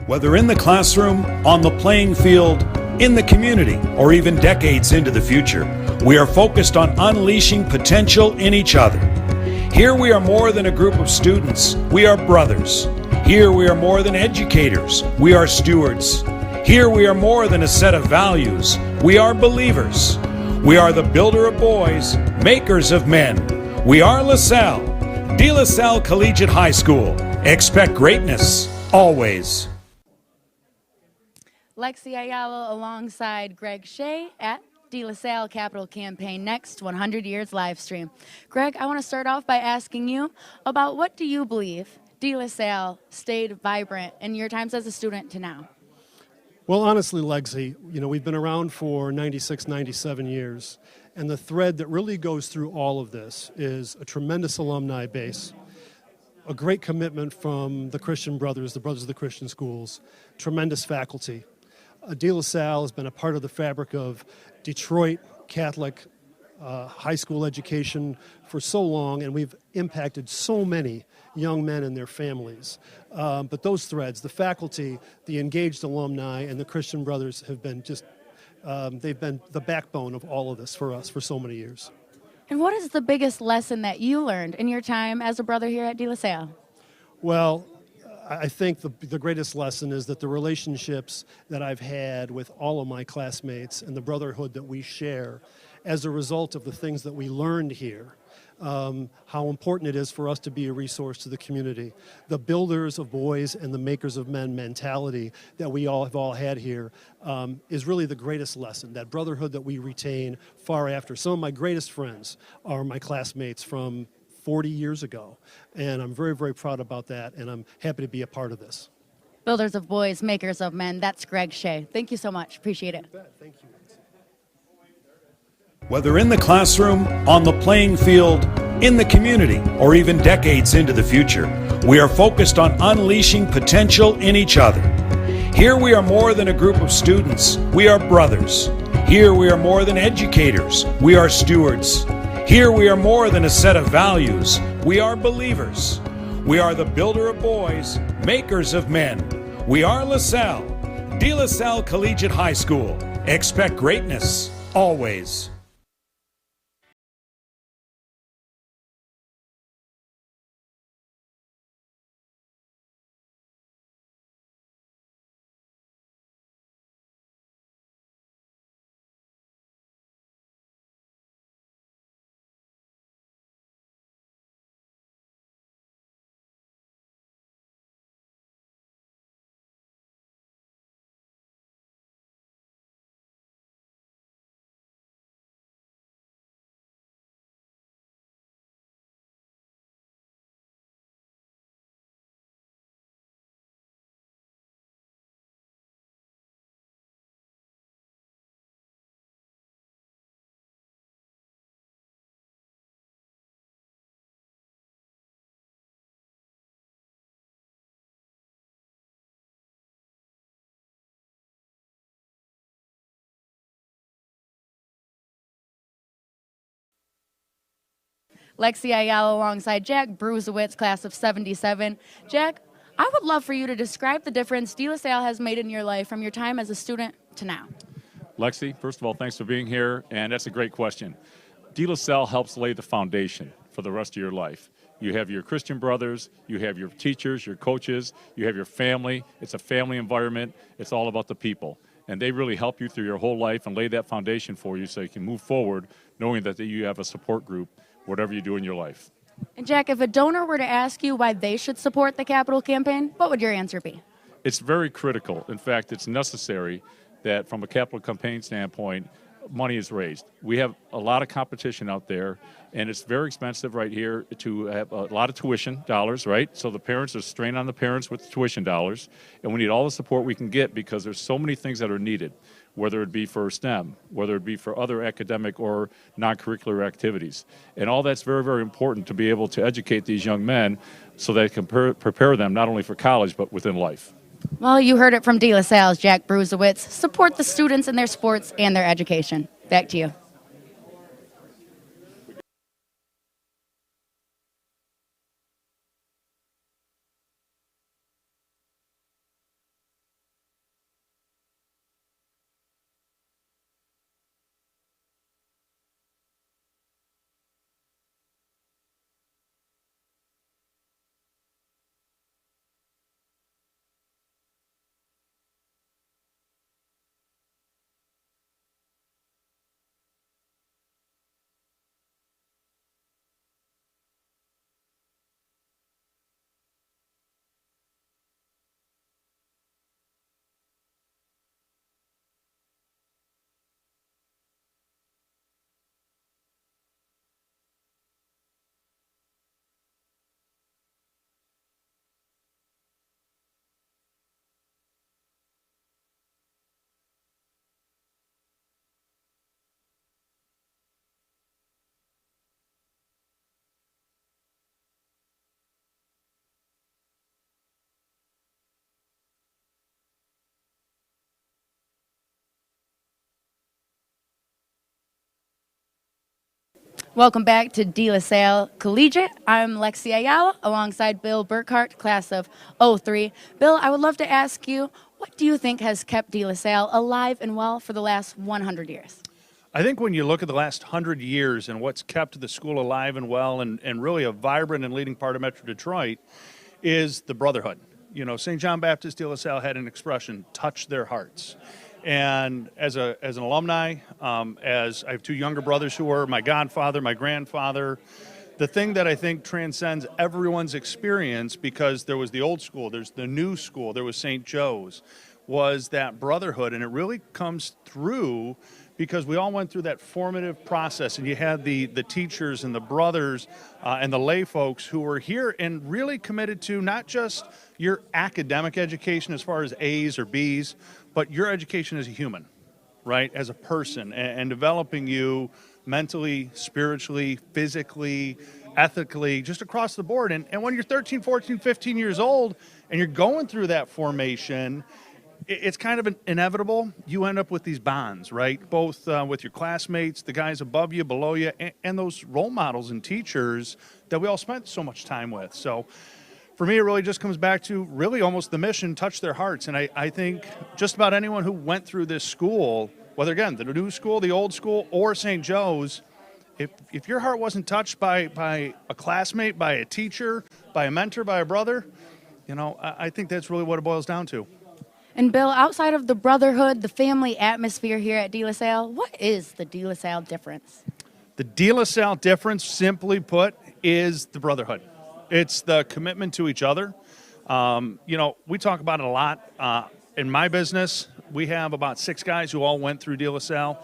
Whether in the classroom, on the playing field, in the community, or even decades into the future, we are focused on unleashing potential in each other. Here we are more than a group of students, we are brothers. Here we are more than educators, we are stewards. Here we are more than a set of values, we are believers. We are the builder of boys, makers of men. We are LaSalle, De La Salle Collegiate High School. Expect greatness, always. Lexi Ayala alongside Greg Shea at De La Salle Capital Campaign Next 100 Years live stream. Greg, I want to start off by asking you about what do you believe De La Salle stayed vibrant in your times as a student to now? Well, honestly, Lexi, we've been around for 96, 97 years, and the thread that really goes through all of this is a tremendous alumni base, a great commitment from the Christian Brothers, the Brothers of the Christian Schools, tremendous faculty. De La Salle has been a part of the fabric of Detroit Catholic high school education for so long, and we've impacted so many young men and their families. But those threads, the faculty, the engaged alumni, and the Christian Brothers have been they've been the backbone of all of this for us for so many years. And what is the biggest lesson that you learned in your time as a brother here at De La Salle? Well, I think the greatest lesson is that the relationships that I've had with all of my classmates and the brotherhood that we share as a result of the things that we learned here, how important it is for us to be a resource to the community. The builders of boys and the makers of men mentality that we all have had here is really the greatest lesson, that brotherhood that we retain far after. Some of my greatest friends are my classmates from 40 years ago, and I'm very, very proud about that, and I'm happy to be a part of this. Builders of boys, makers of men, that's Greg Shea. Thank you so much. Appreciate it. Thank you. Whether in the classroom, on the playing field, in the community, or even decades into the future, we are focused on unleashing potential in each other. Here we are more than a group of students, we are brothers. Here we are more than educators, we are stewards. Here we are more than a set of values, we are believers. We are the builder of boys, makers of men. We are LaSalle, De La Salle Collegiate High School. Expect greatness, always. Lexi Ayala alongside Jack Bruzewitz, class of 77. Jack, I would love for you to describe the difference De La Salle has made in your life from your time as a student to now. Lexi, first of all, thanks for being here, and that's a great question. De La Salle helps lay the foundation for the rest of your life. You have your Christian brothers, you have your teachers, your coaches, you have your family. It's a family environment. It's all about the people. And they really help you through your whole life and lay that foundation for you so you can move forward knowing that you have a support group, whatever you do in your life. And Jack, if a donor were to ask you why they should support the Capital Campaign, what would your answer be? It's very critical. In fact, it's necessary that from a capital campaign standpoint, money is raised. We have a lot of competition out there, and it's very expensive right here to have a lot of tuition dollars, right? So the parents are strained on the parents with tuition dollars, and we need all the support we can get because there's so many things that are needed, whether it be for STEM, whether it be for other academic or non-curricular activities. And all that's very, very important to be able to educate these young men so they can prepare them not only for college but within life. Well, you heard it from De La Salle's Jack Bruzewitz. Support the students in their sports and their education. Back to you. Welcome back to De La Salle Collegiate. I'm Lexi Ayala alongside Bill Burkhart, class of '03. Bill, I would love to ask you, what do you think has kept De La Salle alive and well for the last 100 years? I think when you look at the last 100 years and what's kept the school alive and well and really a vibrant and leading part of Metro Detroit is the brotherhood. You know, St. John Baptist De La Salle had an expression, touch their hearts. And as an alumni, as I have two younger brothers who are my godfather, my grandfather, the thing that I think transcends everyone's experience, because there was the old school, there's the new school, there was St. Joe's, was that brotherhood. And it really comes through because we all went through that formative process, and you had the teachers and the brothers and the lay folks who were here and really committed to not just your academic education as far as A's or B's, but your education as a human, right, as a person, and developing you mentally, spiritually, physically, ethically, just across the board. And when you're 13, 14, 15 years old and you're going through that formation, it's kind of inevitable. You end up with these bonds, right, both with your classmates, the guys above you, below you, and those role models and teachers that we all spent so much time with. So for me, it really just comes back to really almost the mission, touch their hearts. And I think just about anyone who went through this school, whether, again, the new school, the old school, or St. Joe's, if your heart wasn't touched by a classmate, by a teacher, by a mentor, by a brother, you know, I think that's really what it boils down to. And Bill, outside of the brotherhood, the family atmosphere here at De La Salle, what is the De La Salle difference? The De La Salle difference, simply put, is the brotherhood. It's the commitment to each other. You know, we talk about it a lot. In my business, we have about 6 guys who all went through De La Salle.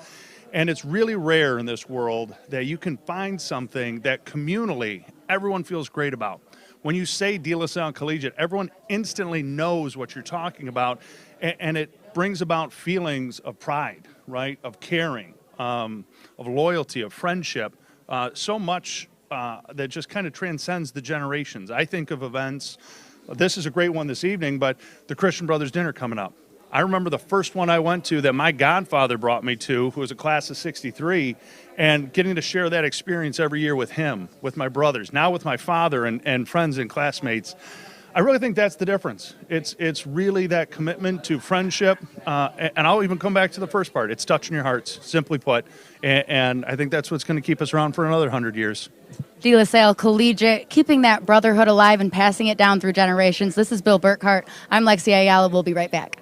And it's really rare in this world that you can find something that communally everyone feels great about. When you say De La Salle Collegiate, everyone instantly knows what you're talking about, and it brings about feelings of pride, right, of caring, of loyalty, of friendship, so much that just kind of transcends the generations. I think of events, this is a great one this evening, but the Christian Brothers Dinner coming up. I remember the first one I went to that my godfather brought me to, who was a class of '63, and getting to share that experience every year with him, with my brothers, now with my father and friends and classmates. I really think that's the difference. It's really that commitment to friendship, and I'll even come back to the first part. It's touching your hearts, simply put, and I think that's what's going to keep us around for another 100 years. De La Salle Collegiate, keeping that brotherhood alive and passing it down through generations. This is Bill Burkhart. I'm Lexi Ayala. We'll be right back.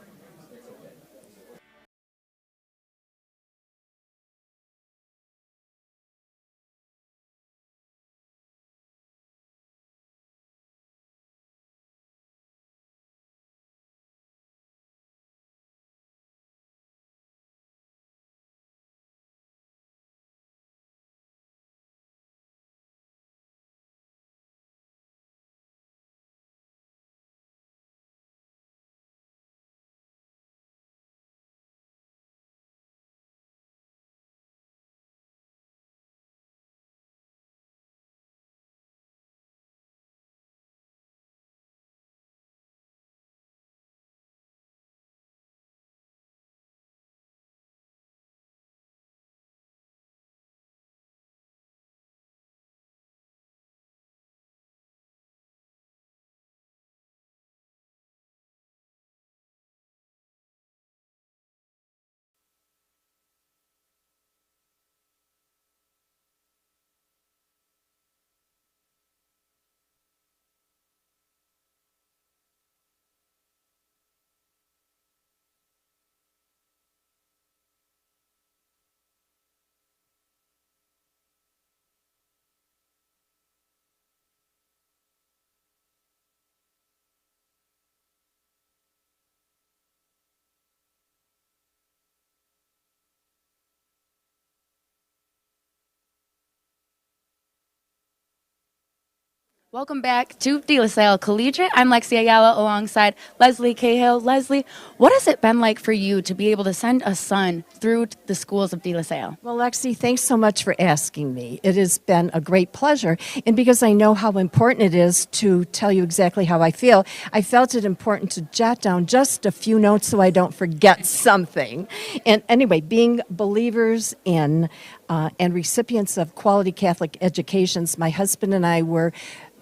Welcome back to De La Salle Collegiate. I'm Lexi Ayala alongside Leslie Cahill. Leslie, what has it been like for you to be able to send a son through the schools of De La Salle? Well, Lexi, thanks so much for asking me. It has been a great pleasure. And because I know how important it is to tell you exactly how I feel, I felt it important to jot down just a few notes so I don't forget something. And anyway, being believers in and recipients of quality Catholic educations, my husband and I were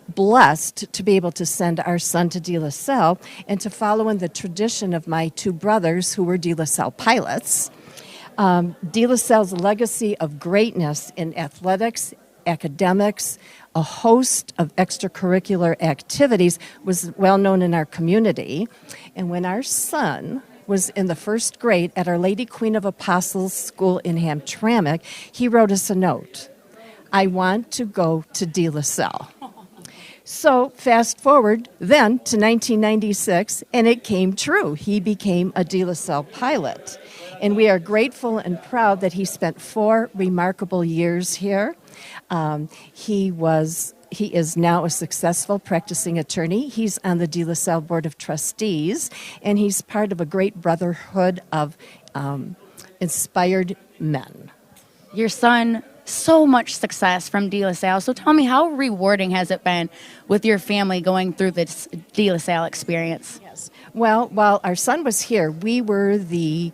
blessed to be able to send our son to De La Salle and to follow in the tradition of my two brothers who were De La Salle pilots. De La Salle's legacy of greatness in athletics, academics, a host of extracurricular activities was well known in our community. And when our son was in the first grade at Our Lady Queen of Apostles School in Hamtramck, he wrote us a note. I want to go to De La Salle. So fast forward then to 1996, and it came true. He became a De La Salle pilot. And we are grateful and proud that he spent 4 remarkable years here. He is now a successful practicing attorney. He's on the De La Salle Board of Trustees, and he's part of a great brotherhood of inspired men. Your son, so much success from De La Salle. So tell me, how rewarding has it been with your family going through this De La Salle experience? Yes. Well, while our son was here, we were the,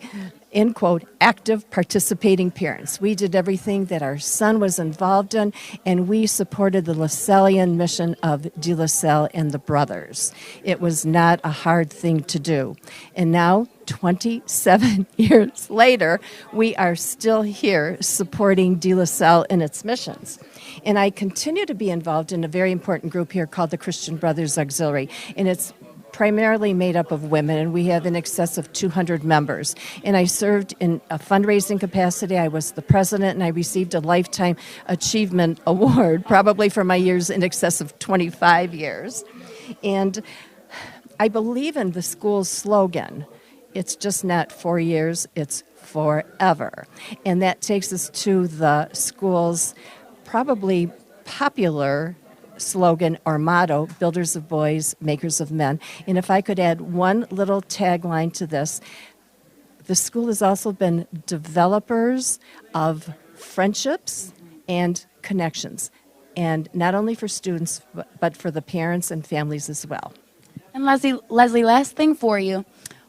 in quote, active participating parents. We did everything that our son was involved in, and we supported the LaSallian mission of De La Salle and the brothers. It was not a hard thing to do. And now, 27 years later, we are still here supporting De La Salle in its missions. And I continue to be involved in a very important group here called the Christian Brothers Auxiliary, and it's primarily made up of women, and we have in excess of 200 members. And I served in a fundraising capacity. I was the president, and I received a Lifetime Achievement Award, probably for my years in excess of 25 years. And I believe in the school's slogan, it's just not 4 years, it's forever. And that takes us to the school's probably popular slogan or motto, builders of boys, makers of men. And if I could add one little tagline to this, the school has also been developers of friendships and connections, and not only for students, but for the parents and families as well. And Leslie, last thing for you.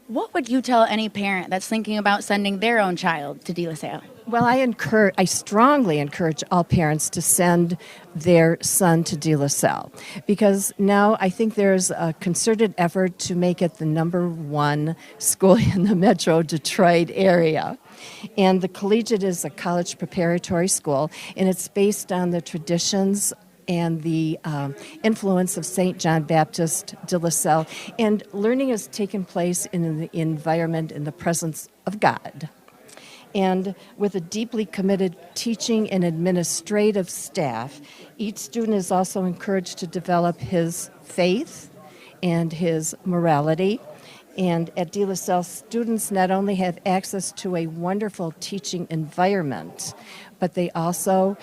What would you tell any parent that's thinking about sending their own child to De La Salle? Well, I strongly encourage all parents to send their son to De La Salle, because now I think there's a concerted effort to make it the #1 school in the Metro Detroit area. And the collegiate is a college preparatory school, and it's based on the traditions and the influence of St. John Baptist de La Salle. And learning has taken place in the environment, in the presence of God. And with a deeply committed teaching and administrative staff, each student is also encouraged to develop his faith and his morality. And at De La Salle, students not only have access to a wonderful teaching environment, but they also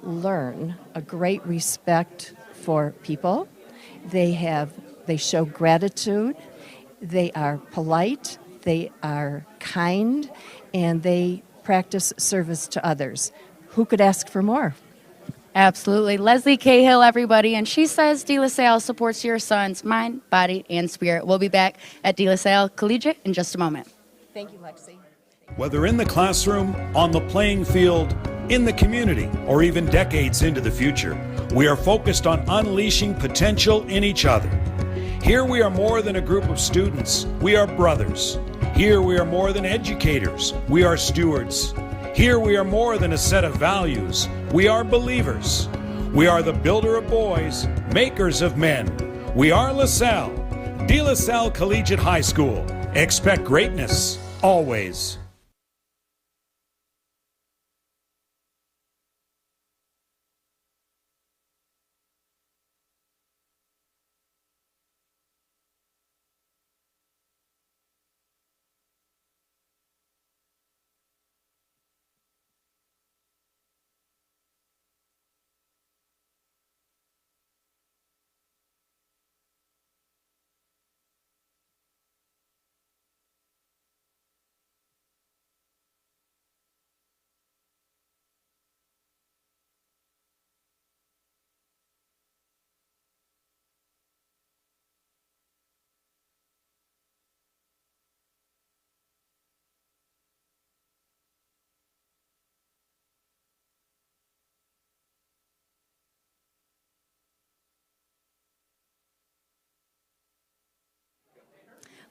learn a great respect for people. They show gratitude. They are polite. They are kind, and they practice service to others. Who could ask for more? Absolutely. Leslie Cahill, everybody, and she says De La Salle supports your son's mind, body, and spirit. We'll be back at De La Salle Collegiate in just a moment. Thank you, Lexi. Whether in the classroom, on the playing field, in the community, or even decades into the future, we are focused on unleashing potential in each other. Here we are more than a group of students, we are brothers. Here we are more than educators, we are stewards. Here we are more than a set of values, we are believers. We are the builder of boys, makers of men. We are LaSalle, De La Salle Collegiate High School. Expect greatness, always.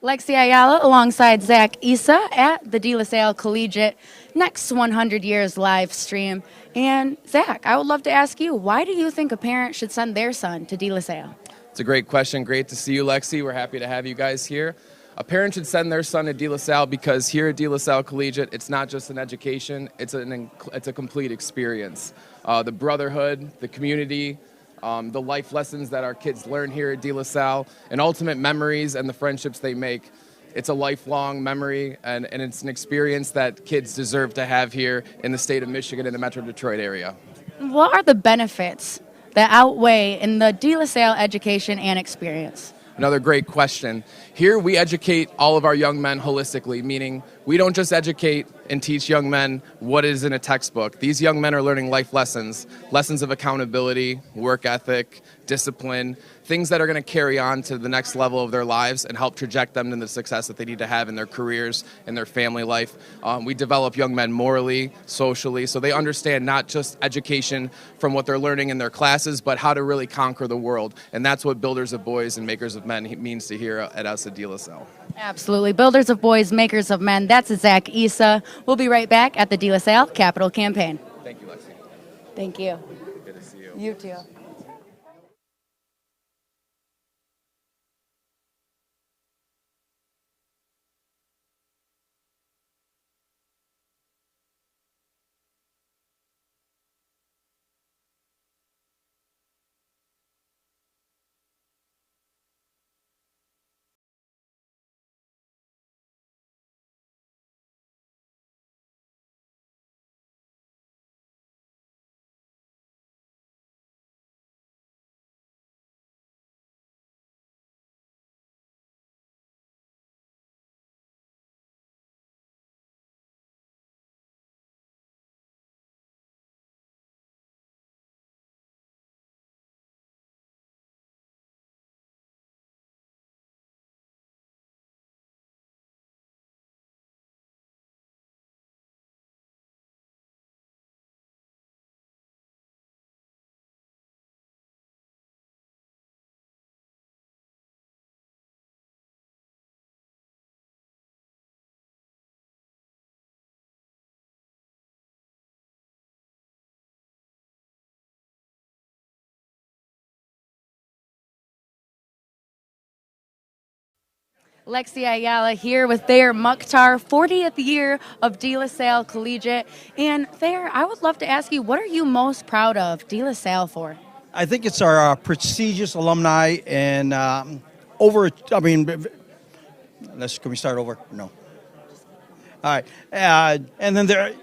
Lexi Ayala alongside Zach Issa at the De La Salle Collegiate Next 100 Years live stream. And Zach, I would love to ask you, why do you think a parent should send their son to De La Salle? It's a great question. Great to see you, Lexi. We're happy to have you guys here. A parent should send their son to De La Salle because here at De La Salle Collegiate, it's not just an education, it's a complete experience. The brotherhood, the community, the life lessons that our kids learn here at De La Salle, and ultimate memories and the friendships they make. It's a lifelong memory, and it's an experience that kids deserve to have here in the state of Michigan in the Metro Detroit area. What are the benefits that outweigh in the De La Salle education and experience? Another great question. Here we educate all of our young men holistically, meaning we don't just educate and teach young men what is in a textbook. These young men are learning life lessons, lessons of accountability, work ethic, discipline, things that are going to carry on to the next level of their lives and help traject them to the success that they need to have in their careers and their family life. We develop young men morally, socially, so they understand not just education from what they're learning in their classes, but how to really conquer the world. And that's what Builders of Boys and Makers of Men means to here at us at De La Salle. Absolutely. Builders of Boys, Makers of Men. That's Zach Issa. We'll be right back at the De La Salle Capital Campaign. Thank you, Lexi. Thank you. Good to see you. You too. Lexi Ayala here with Thayer Mukhtar, 40th year of De La Salle Collegiate. And Thayer, I would love to ask you, what are you most proud of De La Salle for? I think it's our prestigious alumni and can we start over? No. All right. And then they're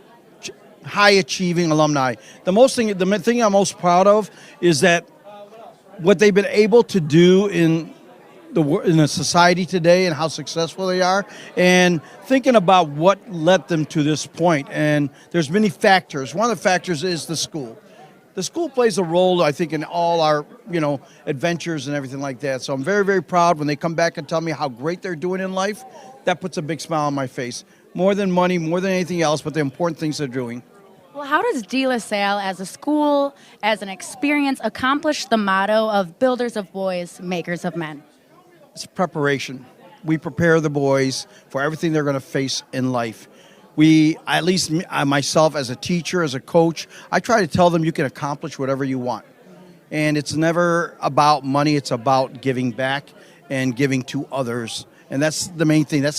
high achieving alumni. The thing I'm most proud of is that what they've been able to do in the society today and how successful they are, and thinking about what led them to this point. And there's many factors. One of the factors is the school. The school plays a role, I think, in all our, adventures and everything like that. So I'm very, very proud when they come back and tell me how great they're doing in life. That puts a big smile on my face. More than money, more than anything else, but the important things they're doing. Well, how does De La Salle as a school, as an experience, accomplish the motto of Builders of Boys, Makers of Men? It's preparation. We prepare the boys for everything they're going to face in life. At least myself as a teacher, as a coach, I try to tell them you can accomplish whatever you want. And it's never about money, it's about giving back and giving to others. And that's the main thing. That's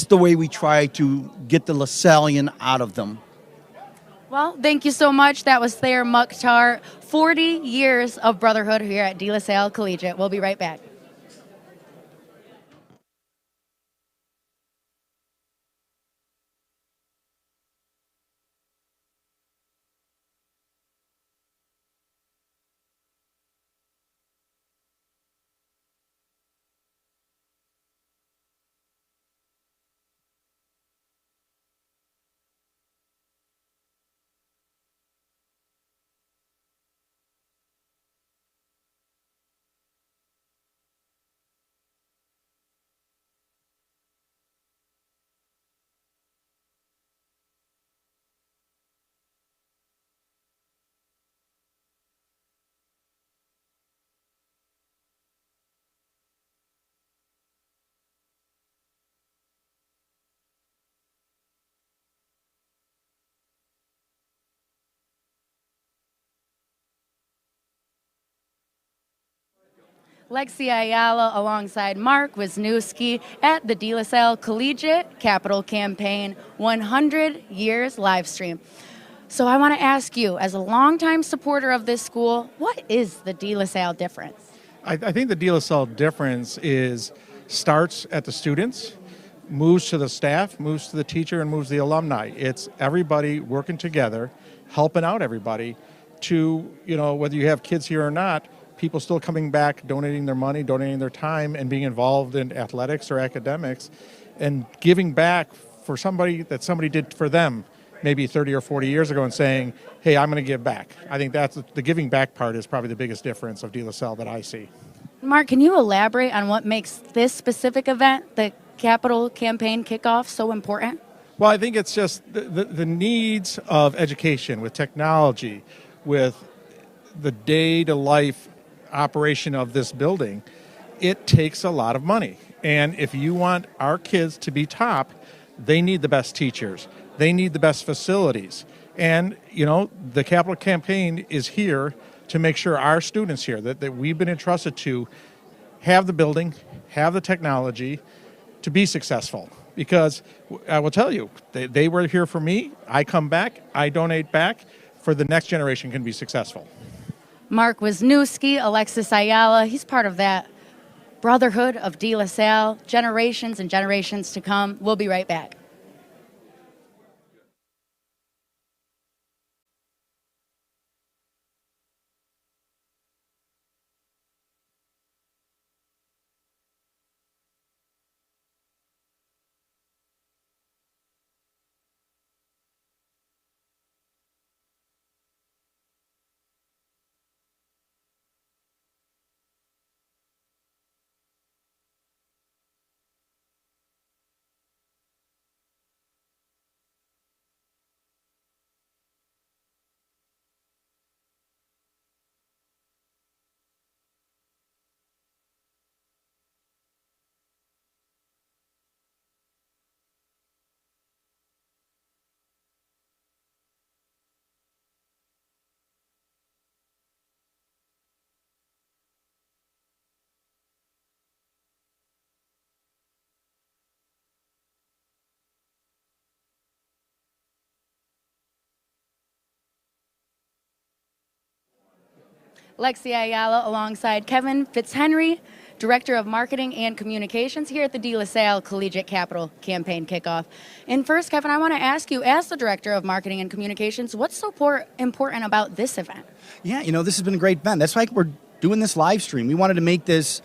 the way we try to get the LaSallian out of them. Well, thank you so much. That was Thayer Mukhtar, 40 years of brotherhood here at De La Salle Collegiate. We'll be right back. Lexi Ayala alongside Mark Wisniewski at the De La Salle Collegiate Capital Campaign 100 Years live stream. So I want to ask you, as a longtime supporter of this school, what is the De La Salle difference? I think the De La Salle difference starts at the students, moves to the staff, moves to the teacher, and moves to the alumni. It's everybody working together, helping out everybody to, whether you have kids here or not, people still coming back, donating their money, donating their time, and being involved in athletics or academics, and giving back for somebody that somebody did for them maybe 30 or 40 years ago and saying, hey, I'm going to give back. I think that's the giving back part is probably the biggest difference of De La Salle that I see. Mark, can you elaborate on what makes this specific event, the Capital Campaign Kickoff, so important? Well, I think it's just the needs of education with technology, with the day-to-life operation of this building. It takes a lot of money. And if you want our kids to be top, they need the best teachers. They need the best facilities. And, the Capital Campaign is here to make sure our students here that we've been entrusted to have the building, have the technology to be successful. Because I will tell you, they were here for me. I come back, I donate back for the next generation can be successful. Mark Wisniewski, Alexis Ayala, he's part of that brotherhood of De La Salle, generations and generations to come. We'll be right back. Lexi Ayala alongside Kevin Fitzhenry, Director of Marketing and Communications here at the De La Salle Collegiate Capital Campaign Kickoff. And first, Kevin, I want to ask you, as the Director of Marketing and Communications, what's so important about this event? Yeah, this has been a great event. That's why we're doing this live stream. We wanted to make this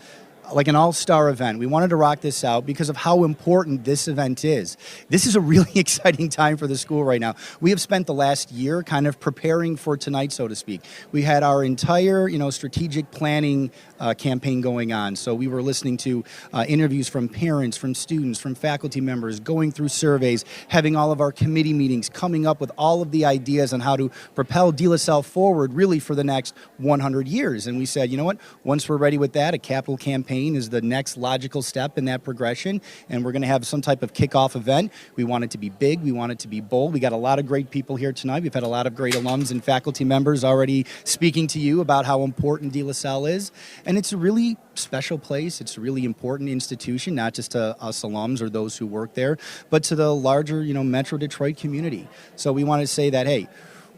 like an all-star event. We wanted to rock this out because of how important this event is. This is a really exciting time for the school right now. We have spent the last year kind of preparing for tonight, so to speak. We had our entire, strategic planning campaign going on. So we were listening to interviews from parents, from students, from faculty members, going through surveys, having all of our committee meetings, coming up with all of the ideas on how to propel De La Salle forward really for the next 100 years. And we said, you know what, once we're ready with that, a capital campaign is the next logical step in that progression, and we're going to have some type of kickoff event. We want it to be big. We want it to be bold. We got a lot of great people here tonight. We've had a lot of great alums and faculty members already speaking to you about how important De La Salle is, and it's a really special place. It's a really important institution, not just to us alums or those who work there, but to the larger, Metro Detroit community. So we want to say that, hey,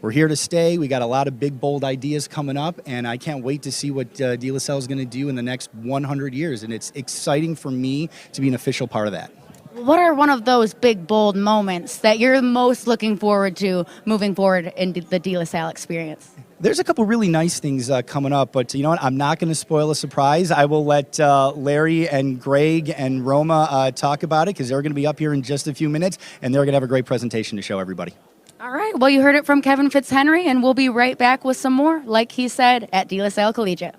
we're here to stay. We got a lot of big, bold ideas coming up, and I can't wait to see what De La Salle is going to do in the next 100 years. And it's exciting for me to be an official part of that. What are one of those big, bold moments that you're most looking forward to moving forward in the De La Salle experience? There's a couple really nice things coming up, but you know what? I'm not going to spoil a surprise. I will let Larry and Greg and Roma talk about it because they're going to be up here in just a few minutes, and they're going to have a great presentation to show everybody. All right. Well, you heard it from Kevin Fitzhenry, and we'll be right back with some more, like he said, at De La Salle Collegiate.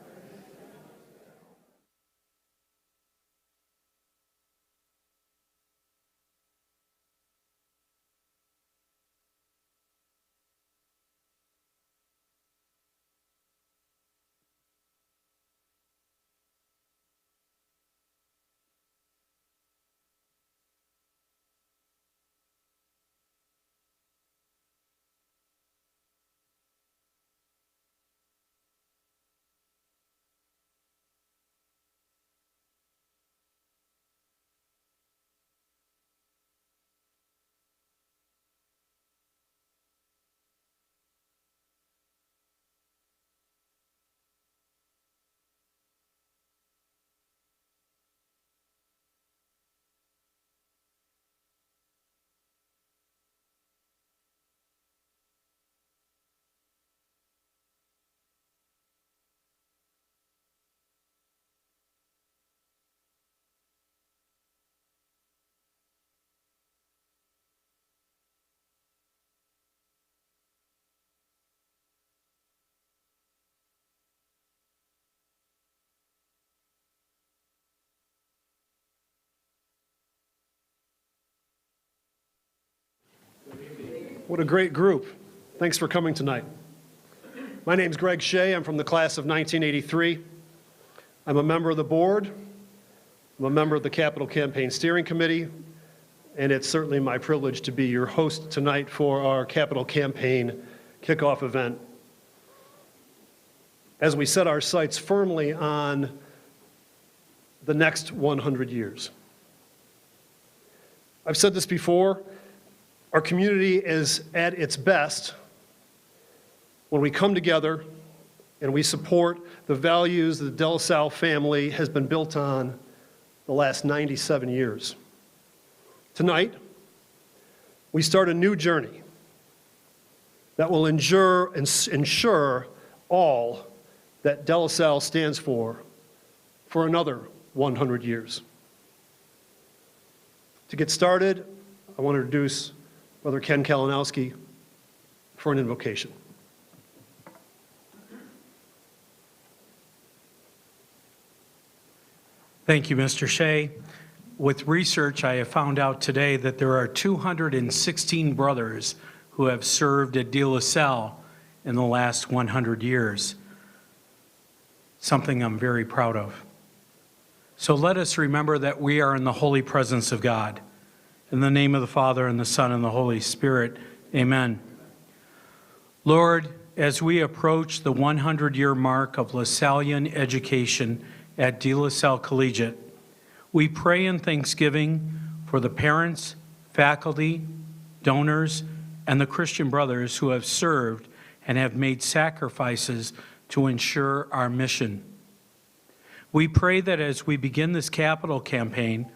What a great group. Thanks for coming tonight. My name's Greg Shea. I'm from the class of 1983. I'm a member of the board. I'm a member of the Capital Campaign Steering Committee, and it's certainly my privilege to be your host tonight for our Capital Campaign Kickoff event. As we set our sights firmly on the next 100 years. I've said this before, our community is at its best when we come together and we support the values that the De La Salle family has been built on the last 97 years. Tonight, we start a new journey that will ensure all that De La Salle stands for another 100 years. To get started, I want to introduce Brother Ken Kalinowski for an invocation. Thank you, Mr. Shea. With research, I have found out today that there are 216 brothers who have served at De La Salle in the last 100 years, something I'm very proud of. So let us remember that we are in the holy presence of God. In the name of the Father, and the Son, and the Holy Spirit, amen. Lord, as we approach the 100-year mark of LaSallian education at De La Salle Collegiate, we pray in thanksgiving for the parents, faculty, donors, and the Christian brothers who have served and have made sacrifices to ensure our mission. We pray that as we begin this capital campaign,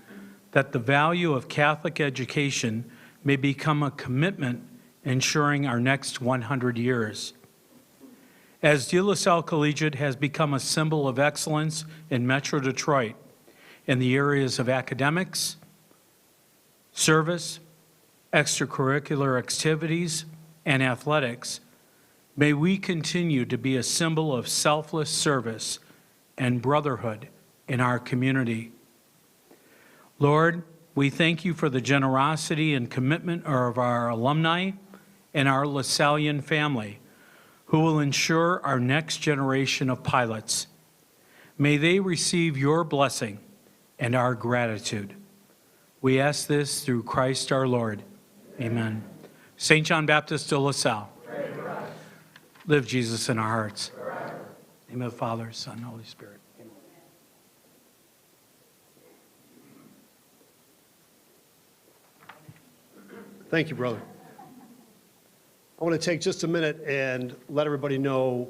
that the value of Catholic education may become a commitment ensuring our next 100 years. As De La Salle Collegiate has become a symbol of excellence in Metro Detroit in the areas of academics, service, extracurricular activities, and athletics, may we continue to be a symbol of selfless service and brotherhood in our community. Lord, we thank you for the generosity and commitment of our alumni and our LaSallian family, who will ensure our next generation of pilots. May they receive your blessing and our gratitude. We ask this through Christ our Lord. Amen. St. John Baptist de La Salle. Live Jesus in our hearts. In the name of the Father, Son, and Holy Spirit. Amen. Thank you, brother. I want to take just a minute and let everybody know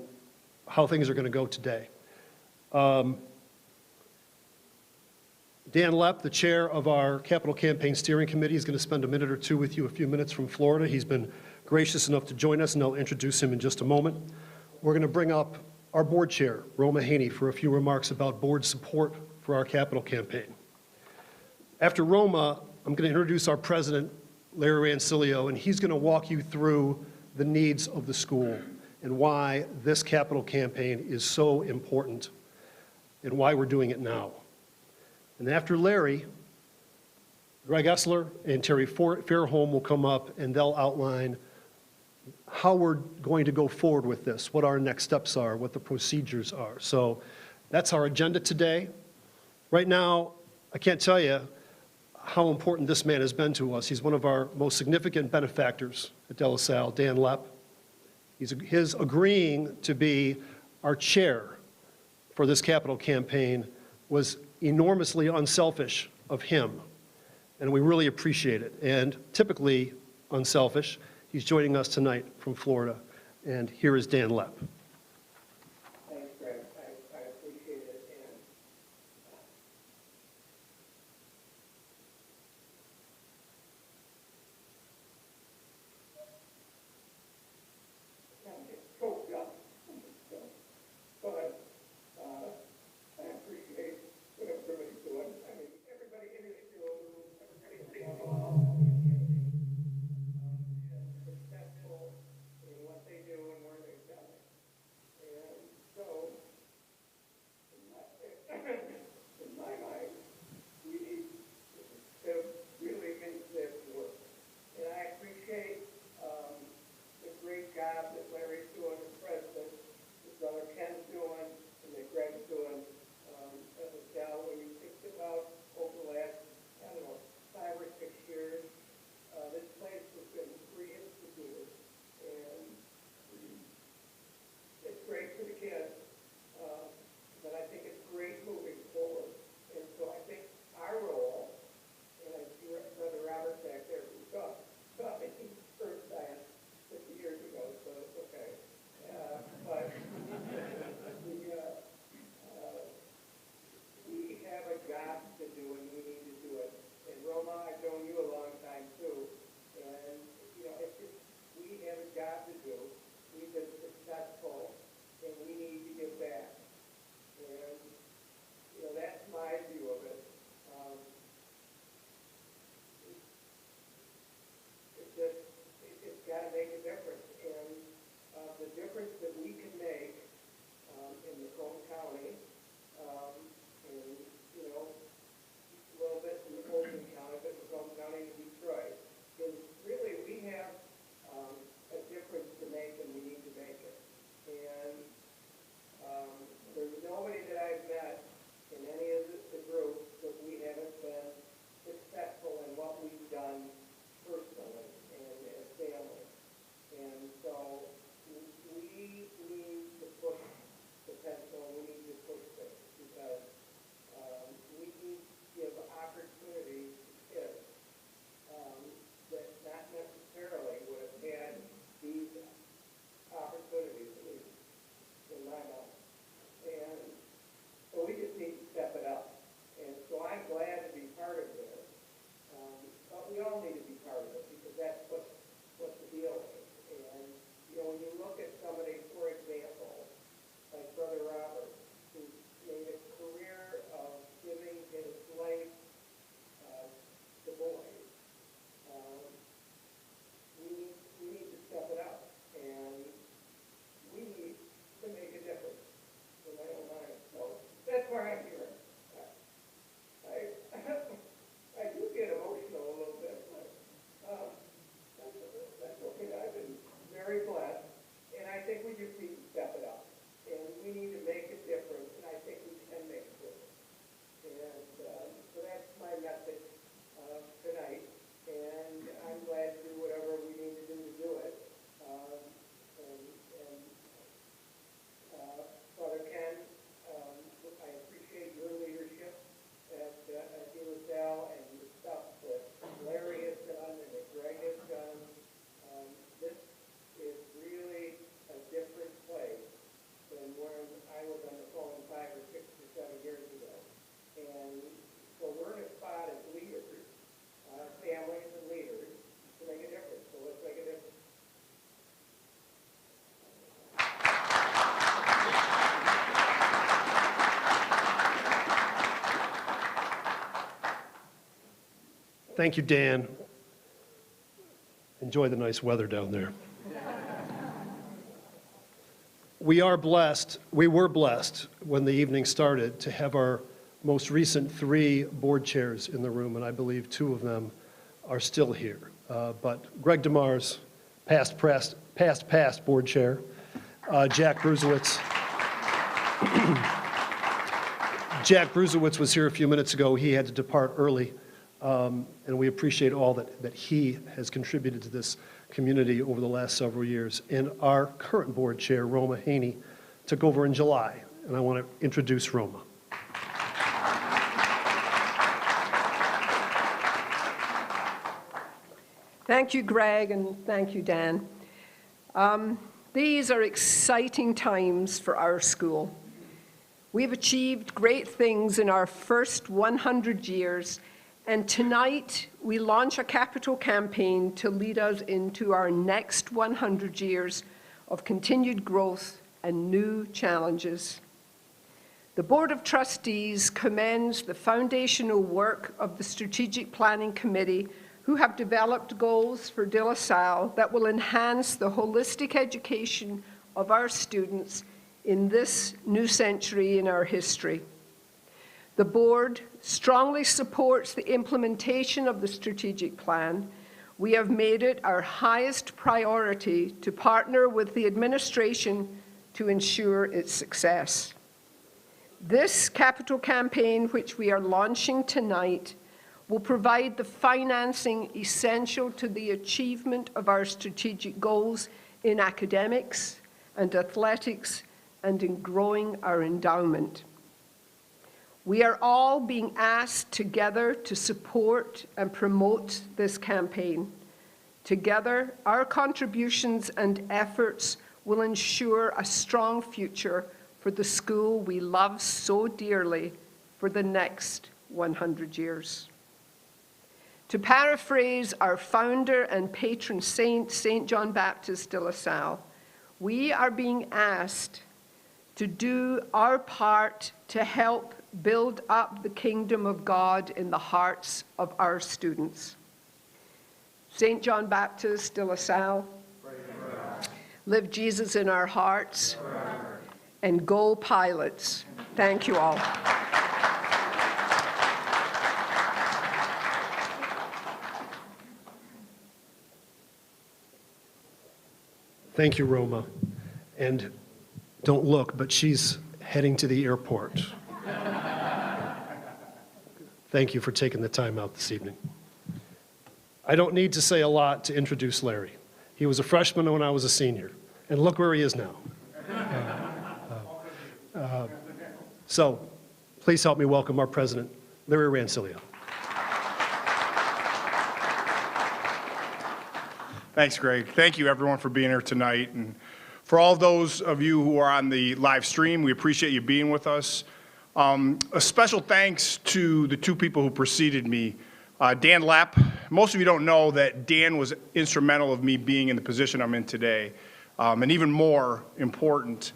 how things are going to go today. Dan Lepp, the chair of our Capital Campaign Steering Committee, is going to spend a minute or two with you, a few minutes from Florida. He's been gracious enough to join us, and I'll introduce him in just a moment. We're going to bring up our board chair, Roma Haney, for a few remarks about board support for our capital campaign. After Roma, I'm going to introduce our president, Larry Rancilio, and he's going to walk you through the needs of the school and why this capital campaign is so important and why we're doing it now. And after Larry, Greg Essler and Terry Fairholm will come up and they'll outline how we're going to go forward with this, what our next steps are, what the procedures are. So that's our agenda today. Right now, I can't tell you how important this man has been to us. He's one of our most significant benefactors at De La Salle, Dan Lepp. His agreeing to be our chair for this capital campaign was enormously unselfish of him, and we really appreciate it. And typically unselfish, he's joining us tonight from Florida, and here is Dan Lepp. Thanks, Greg. I appreciate it. And thank you. Choked up. But I appreciate what everybody's doing. I mean, everybody in this room, everybody's involved in the campaign, successful in what they do and where they've done it. Thank you, Dan. Enjoy the nice weather down there. We were blessed when the evening started to have our most recent 3 board chairs in the room, and I believe 2 of them are still here. But Greg DeMars, past board chair, Jack Bruzewitz. Jack Bruzewitz was here a few minutes ago. He had to depart early, and we appreciate all that he has contributed to this community over the last several years. And our current board chair, Roma Haney, took over in July, and I want to introduce Roma. Thank you, Greg, and thank you, Dan. These are exciting times for our school. We've achieved great things in our first 100 years, and tonight we launch a capital campaign to lead us into our next 100 years of continued growth and new challenges. The Board of Trustees commends the foundational work of the Strategic Planning Committee, who have developed goals for De La Salle that will enhance the holistic education of our students in this new century in our history. The board strongly supports the implementation of the strategic plan. We have made it our highest priority to partner with the administration to ensure its success. This capital campaign, which we are launching tonight, will provide the financing essential to the achievement of our strategic goals in academics and athletics and in growing our endowment. We are all being asked together to support and promote this campaign. Together, our contributions and efforts will ensure a strong future for the school we love so dearly for the next 100 years. To paraphrase our founder and patron saint, St. John Baptist de La Salle, we are being asked to do our part to help build up the kingdom of God in the hearts of our students. St. John Baptist de La Salle, live Jesus in our hearts, and go Pilots. Thank you all. Thank you, Roma. And don't look, but she's heading to the airport. Thank you for taking the time out this evening. I don't need to say a lot to introduce Larry. He was a freshman when I was a senior, and look where he is now. So please help me welcome our president, Larry Rancilio. Thanks, Greg. Thank you, everyone, for being here tonight. And for all those of you who are on the live stream, we appreciate you being with us. A special thanks to the 2 people who preceded me. Dan Lapp. Most of you don't know that Dan was instrumental of me being in the position I'm in today. And even more important,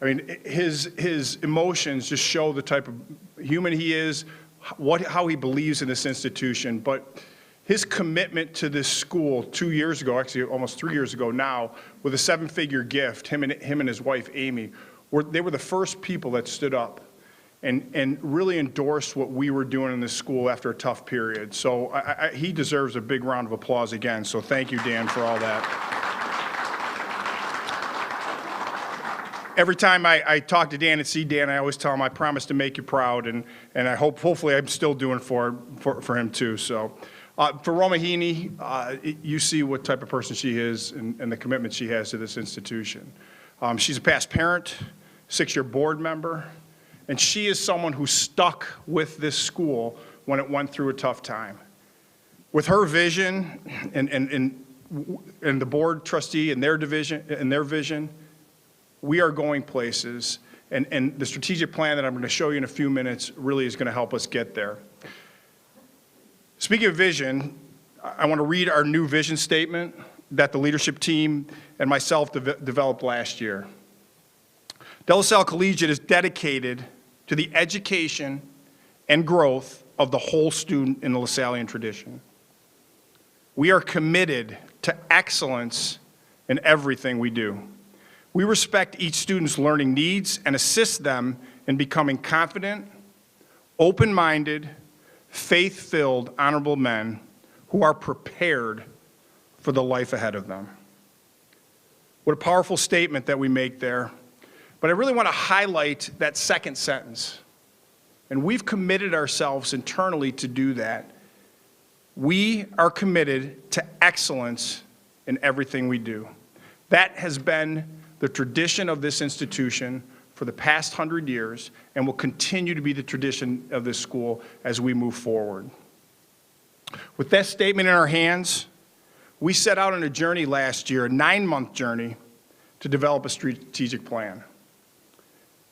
I mean, his emotions just show the type of human he is, how he believes in this institution. But his commitment to this school 2 years ago, actually almost 3 years ago now, with a 7-figure gift, him and his wife, Amy, they were the first people that stood up and really endorsed what we were doing in this school after a tough period. So he deserves a big round of applause again. So thank you, Dan, for all that. Every time I talk to Dan and see Dan, I always tell him I promise to make you proud, and I hopefully I'm still doing for him too. So for Roma Haney, you see what type of person she is and the commitment she has to this institution. She's a past parent, 6-year board member, and she is someone who stuck with this school when it went through a tough time. With her vision and the board trustee and their vision, we are going places, and the strategic plan that I'm going to show you in a few minutes really is going to help us get there. Speaking of vision, I want to read our new vision statement that the leadership team and myself developed last year. De La Salle Collegiate is dedicated to the education and growth of the whole student in the LaSallian tradition. We are committed to excellence in everything we do. We respect each student's learning needs and assist them in becoming confident, open-minded, faith-filled, honorable men who are prepared for the life ahead of them. What a powerful statement that we make there. But I really want to highlight that second sentence. And we've committed ourselves internally to do that. We are committed to excellence in everything we do. That has been the tradition of this institution for the past 100 years and will continue to be the tradition of this school as we move forward. With that statement in our hands, we set out on a journey last year, a 9-month journey, to develop a strategic plan.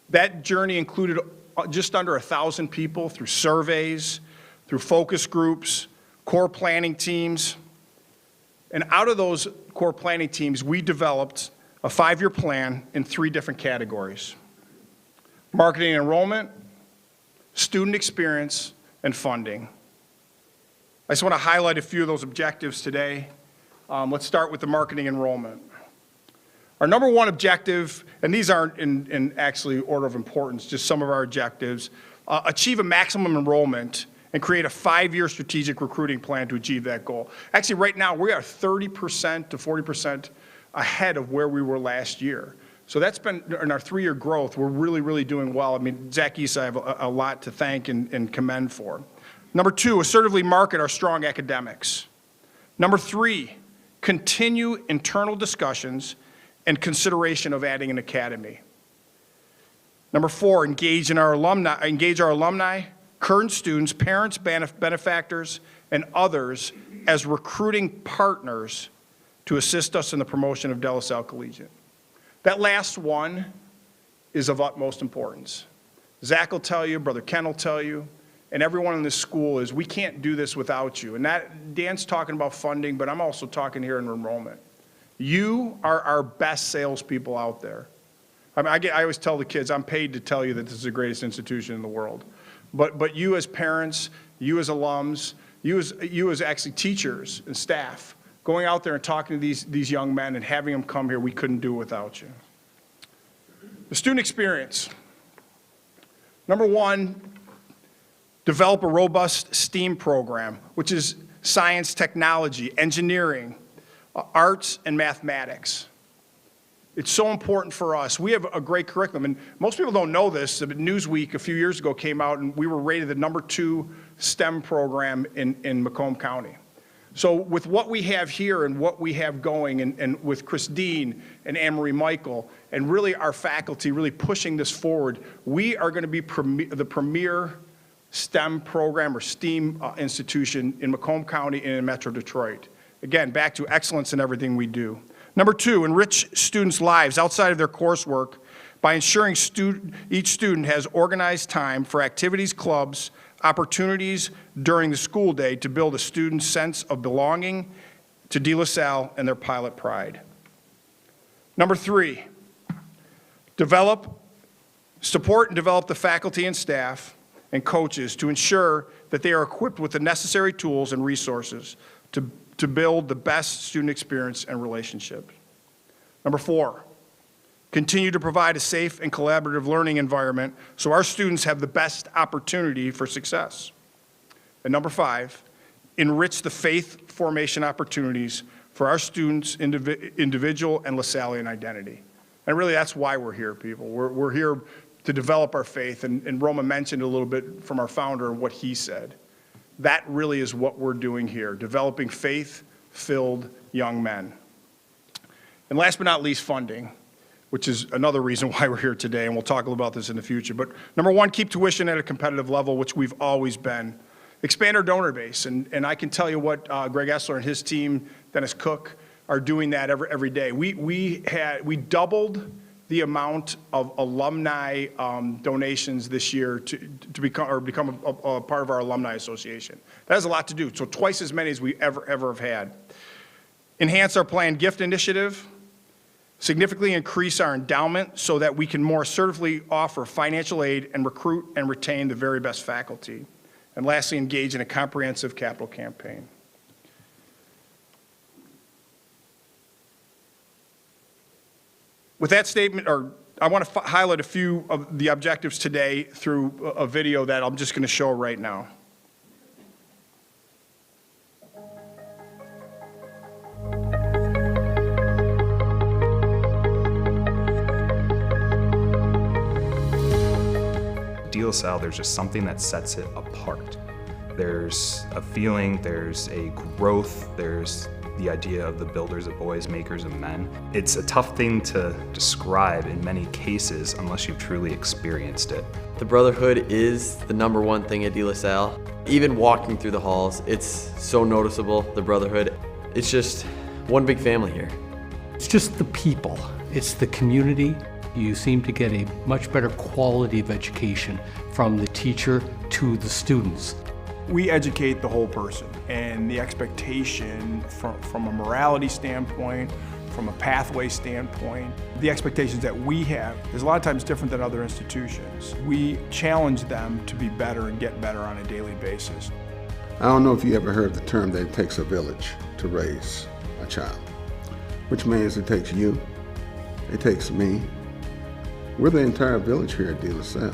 That journey included just under 1,000 people through surveys, through focus groups, core planning teams. And out of those core planning teams, we developed a 5-year plan in 3 different categories: marketing and enrollment, student experience, and funding. I just want to highlight a few of those objectives today. Let's start with the marketing enrollment. Our number 1 objective, and these aren't in actually order of importance, just some of our objectives, achieve a maximum enrollment and create a 5-year strategic recruiting plan to achieve that goal. Actually, right now, we are 30% to 40% ahead of where we were last year. So that's been, in our 3-year growth, we're really, really doing well. I mean, Zach East, I have a lot to thank and commend for. Number 2, assertively market our strong academics. Number 3, continue internal discussions and consideration of adding an academy. Number 4, engage our alumni, current students, parents, benefactors, and others as recruiting partners to assist us in the promotion of De La Salle Collegiate. That last one is of utmost importance. Zach will tell you, Brother Ken will tell you, and everyone in this school is, we can't do this without you. And that, Dan's talking about funding, but I'm also talking here in enrollment. You are our best salespeople out there. I mean, I always tell the kids, I'm paid to tell you that this is the greatest institution in the world. But you as parents, you as alums, you as actually teachers and staff, going out there and talking to these young men and having them come here, we couldn't do it without you. The student experience. Number 1, develop a robust STEAM program, which is science, technology, engineering, arts, and mathematics. It's so important for us. We have a great curriculum, and most people don't know this, but Newsweek a few years ago came out, and we were rated the number 2 STEM program in Macomb County. So with what we have here and what we have going, and with Christine and Anne-Marie Michael, and really our faculty really pushing this forward, we are going to be the premier STEM program or STEAM institution in Macomb County and in Metro Detroit. Again, back to excellence in everything we do. Number 2, enrich students' lives outside of their coursework by ensuring each student has organized time for activities, clubs, opportunities during the school day to build a student's sense of belonging to De La Salle and their pilot pride. Number 3, support and develop the faculty and staff and coaches to ensure that they are equipped with the necessary tools and resources to build the best student experience and relationship. Number 4, continue to provide a safe and collaborative learning environment so our students have the best opportunity for success. And number 5, enrich the faith formation opportunities for our students' individual and LaSallian identity. And really that's why we're here, people. We're here to develop our faith, and Roma mentioned a little bit from our founder what he said. That really is what we're doing here, developing faith-filled young men. And last but not least, funding, which is another reason why we're here today, and we'll talk a little about this in the future. But number 1, keep tuition at a competitive level, which we've always been. Expand our donor base, and I can tell you what Greg Essler and his team, Dennis Cook, are doing that every day. We doubled the amount of alumni donations this year to become a part of our alumni association. That has a lot to do. So twice as many as we ever have had. Enhance our planned gift initiative. Significantly increase our endowment so that we can more assertively offer financial aid and recruit and retain the very best faculty. And lastly, engage in a comprehensive capital campaign. With that statement, I want to highlight a few of the objectives today through a video that I'm just going to show right now. De La Salle, there's just something that sets it apart. There's a feeling, there's a growth, there's the idea of the builders of boys, makers of men. It's a tough thing to describe in many cases unless you've truly experienced it. The brotherhood is the #1 thing at De La Salle. Even walking through the halls, it's so noticeable, the brotherhood. It's just one big family here. It's just the people, it's the community. You seem to get a much better quality of education from the teacher to the students. We educate the whole person, and the expectation from a morality standpoint, from a pathway standpoint, the expectations that we have is a lot of times different than other institutions. We challenge them to be better and get better on a daily basis. I don't know if you ever heard the term that it takes a village to raise a child, which means it takes you, it takes me. We're the entire village here at De La Salle.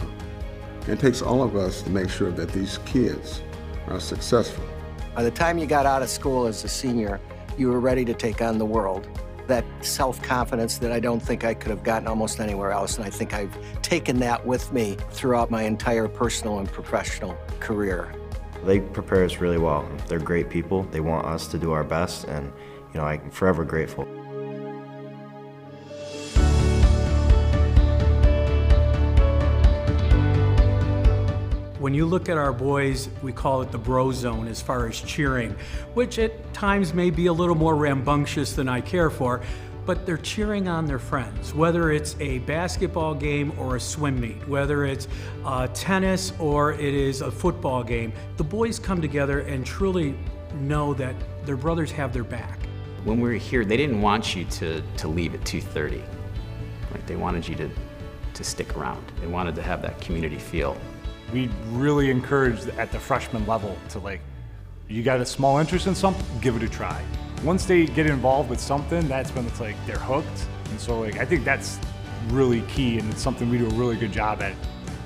It takes all of us to make sure that these kids are successful. By the time you got out of school as a senior, you were ready to take on the world. That self-confidence that I don't think I could have gotten almost anywhere else, and I think I've taken that with me throughout my entire personal and professional career. They prepare us really well. They're great people. They want us to do our best, and I'm forever grateful. When you look at our boys, we call it the bro zone as far as cheering, which at times may be a little more rambunctious than I care for, but they're cheering on their friends, whether it's a basketball game or a swim meet, whether it's tennis or it is a football game. The boys come together and truly know that their brothers have their back. When we were here, they didn't want you to leave at 2:30. Right? They wanted you to stick around. They wanted to have that community feel. We really encourage at the freshman level to you got a small interest in something, give it a try. Once they get involved with something, that's when it's they're hooked. And so I think that's really key, and it's something we do a really good job at.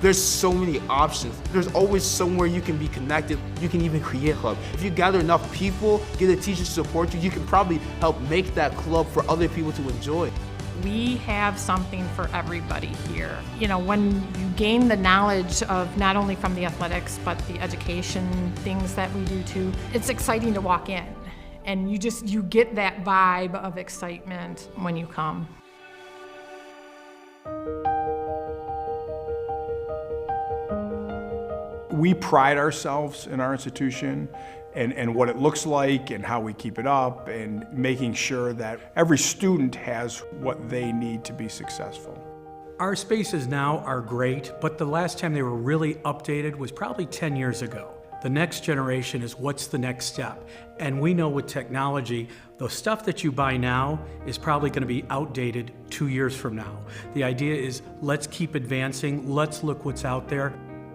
There's so many options. There's always somewhere you can be connected. You can even create a club. If you gather enough people, get a teacher to support you, you can probably help make that club for other people to enjoy. We have something for everybody here. When you gain the knowledge of not only from the athletics, but the education things that we do too, it's exciting to walk in. And you get that vibe of excitement when you come. We pride ourselves in our institution and what it looks like and how we keep it up, and making sure that every student has what they need to be successful. Our spaces now are great, but the last time they were really updated was probably 10 years ago. The next generation is what's the next step. And we know with technology, the stuff that you buy now is probably going to be outdated 2 years from now. The idea is let's keep advancing, let's look what's out there.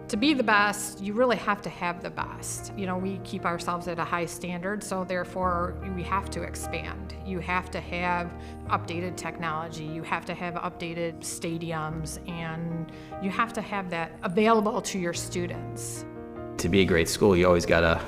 To be the best, you really have to have the best. We keep ourselves at a high standard, so therefore we have to expand. You have to have updated technology, you have to have updated stadiums, and you have to have that available to your students. To be a great school, you always gotta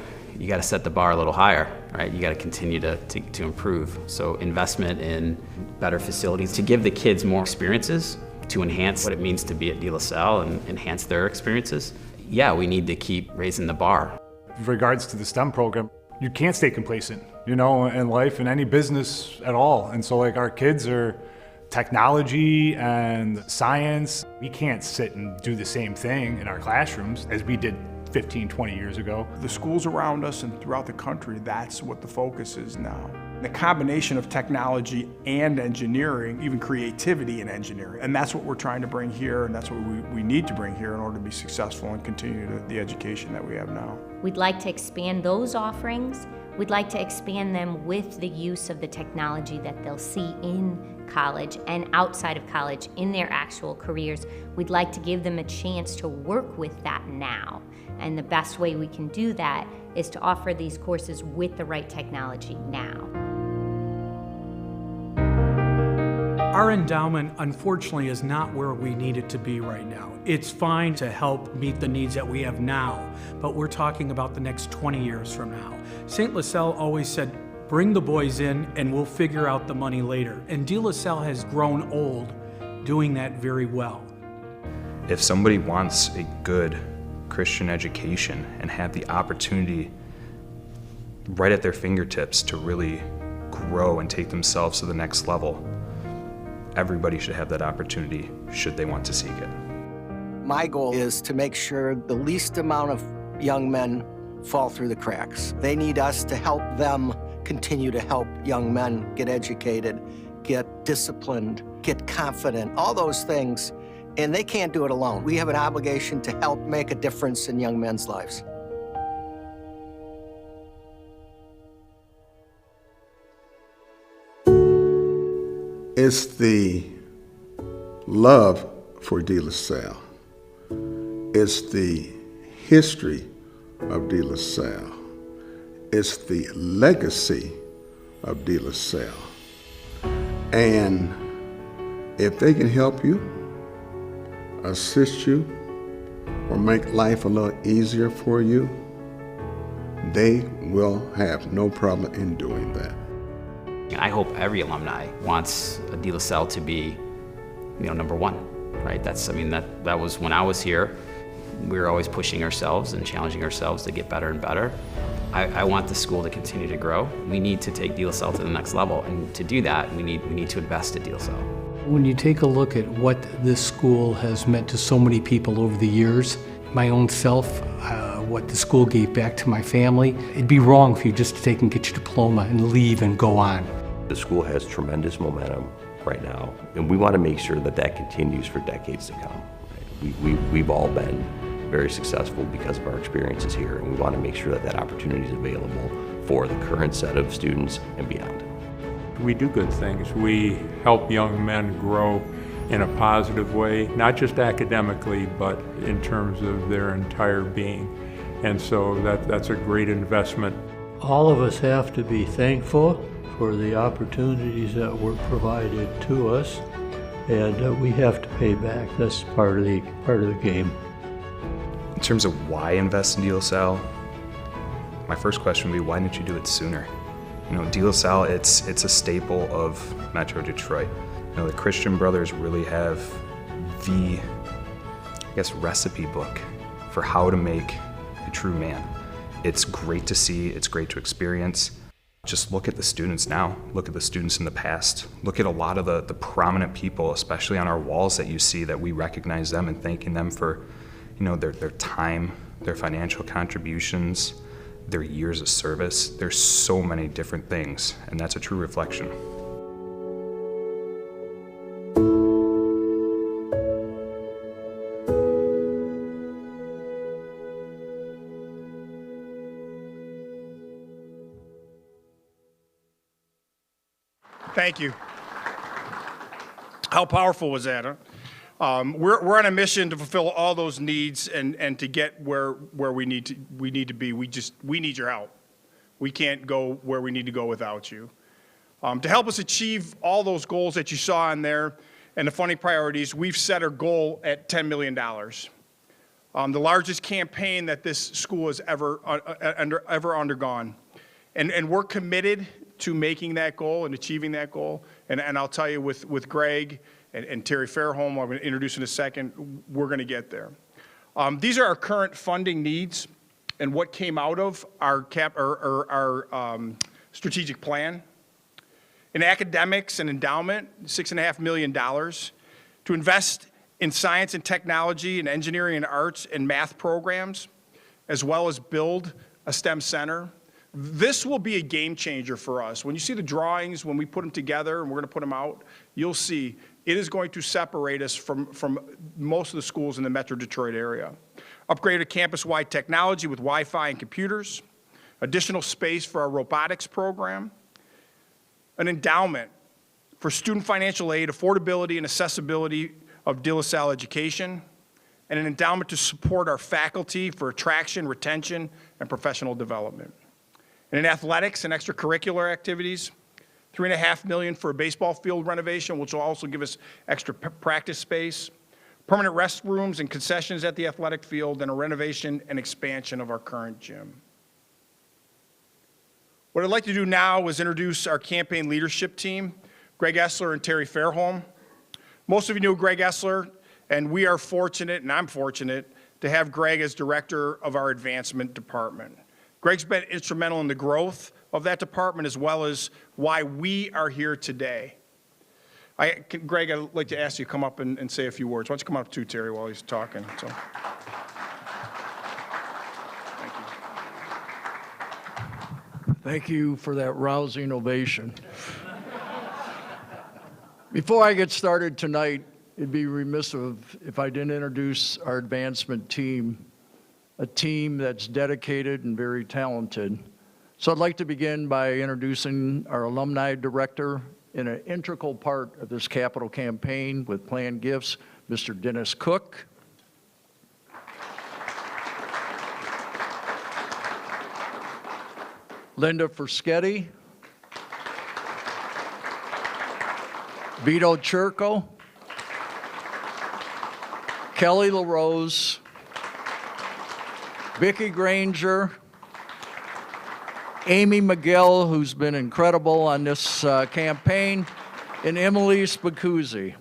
set the bar a little higher, right? You gotta continue to improve. So investment in better facilities to give the kids more experiences, to enhance what it means to be at De La Salle and enhance their experiences. Yeah, we need to keep raising the bar. With regards to the STEM program, you can't stay complacent, in life, in any business at all. And so our kids are technology and science. We can't sit and do the same thing in our classrooms as we did 15, 20 years ago. The schools around us and throughout the country, that's what the focus is now. The combination of technology and engineering, even creativity in engineering. And that's what we're trying to bring here, and that's what we need to bring here in order to be successful and continue the education that we have now. We'd like to expand those offerings. We'd like to expand them with the use of the technology that they'll see in college and outside of college in their actual careers. We'd like to give them a chance to work with that now. And the best way we can do that is to offer these courses with the right technology now. Our endowment, unfortunately, is not where we need it to be right now. It's fine to help meet the needs that we have now, but we're talking about the next 20 years from now. St. LaSalle always said, bring the boys in and we'll figure out the money later. And De La Salle has grown old doing that very well. If somebody wants a good Christian education and have the opportunity right at their fingertips to really grow and take themselves to the next level, everybody should have that opportunity should they want to seek it. My goal is to make sure the least amount of young men fall through the cracks. They need us to help them continue to help young men get educated, get disciplined, get confident, all those things, and they can't do it alone. We have an obligation to help make a difference in young men's lives. It's the love for De La Salle. It's the history of De La Salle. It's the legacy of De La Salle. And if they can help you, assist you, or make life a little easier for you, they will have no problem in doing that. I hope every alumni wants a De La Salle to be, number one, right? That was when I was here. We were always pushing ourselves and challenging ourselves to get better and better. I want the school to continue to grow. We need to take De La Salle to the next level, and to do that, we need to invest in De La Salle. When you take a look at what this school has meant to so many people over the years, my own self, what the school gave back to my family, it'd be wrong for you just to take and get your diploma and leave and go on. The school has tremendous momentum right now, and we want to make sure that that continues for decades to come. We've all been very successful because of our experiences here, and we want to make sure that that opportunity is available for the current set of students and beyond. We do good things. We help young men grow in a positive way, not just academically, but in terms of their entire being. And so that's a great investment. All of us have to be thankful for the opportunities that were provided to us, and we have to pay back. That's part of the game. In terms of why invest in De La Salle, my first question would be, why didn't you do it sooner? De La Salle, it's a staple of Metro Detroit. The Christian Brothers really have the, recipe book for how to make a true man. It's great to see, it's great to experience. Just look at the students now, look at the students in the past, look at a lot of the prominent people, especially on our walls that you see, that we recognize them and thanking them for their time, their financial contributions, their years of service. There's so many different things, and that's a true reflection. Thank you. How powerful was that, huh? We're on a mission to fulfill all those needs and to get where we need to be. We need your help. We can't go where we need to go without you. To help us achieve all those goals that you saw in there and the funding priorities, we've set our goal at $10 million. The largest campaign that this school has ever undergone. And we're committed to making that goal and achieving that goal. And I'll tell you, with Greg and Terry Fairholm, I'm going to introduce in a second, we're going to get there. These are our current funding needs and what came out of our strategic plan. In academics and endowment, $6.5 million to invest in science and technology and engineering and arts and math programs, as well as build a STEM center. This will be a game changer for us. When you see the drawings, when we put them together and we're going to put them out, you'll see it is going to separate us from most of the schools in the Metro Detroit area. Upgraded campus-wide technology with Wi-Fi and computers, additional space for our robotics program, an endowment for student financial aid, affordability, and accessibility of De La Salle education, and an endowment to support our faculty for attraction, retention, and professional development. And in athletics and extracurricular activities, $3.5 million for a baseball field renovation, which will also give us extra practice space, permanent restrooms and concessions at the athletic field, and a renovation and expansion of our current gym. What I'd like to do now is introduce our campaign leadership team, Greg Essler and Terry Fairholm. Most of you know Greg Essler, and we are fortunate, and I'm fortunate, to have Greg as director of our advancement department. Greg's been instrumental in the growth of that department as well as why we are here today. Greg, I'd like to ask you to come up and say a few words. Why don't you come up too, Terry, while he's talking. So. Thank you for that rousing ovation. Before I get started tonight, it'd be remiss if I didn't introduce our advancement team, a team that's dedicated and very talented. So I'd like to begin by introducing our alumni director in an integral part of this capital campaign with planned gifts, Mr. Dennis Cook. Linda Ferschetti, Vito Churko, Kelly LaRose, Vicki Granger, Amy McGill, who's been incredible on this campaign, and Emily Spacuzzi.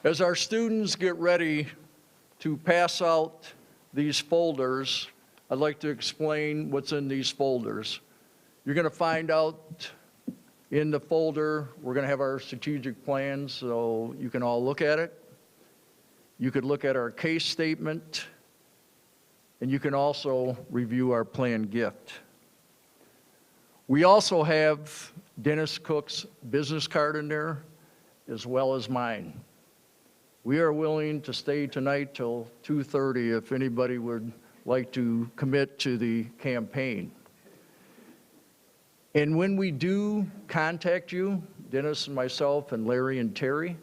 As our students get ready to pass out these folders, I'd like to explain what's in these folders. You're going to find out in the folder, we're going to have our strategic plans so you can all look at it. You could look at our case statement, and you can also review our planned gift. We also have Dennis Cook's business card in there, as well as mine. We are willing to stay tonight till 2:30 if anybody would like to commit to the campaign. And when we do contact you, Dennis and myself and Larry and Terry,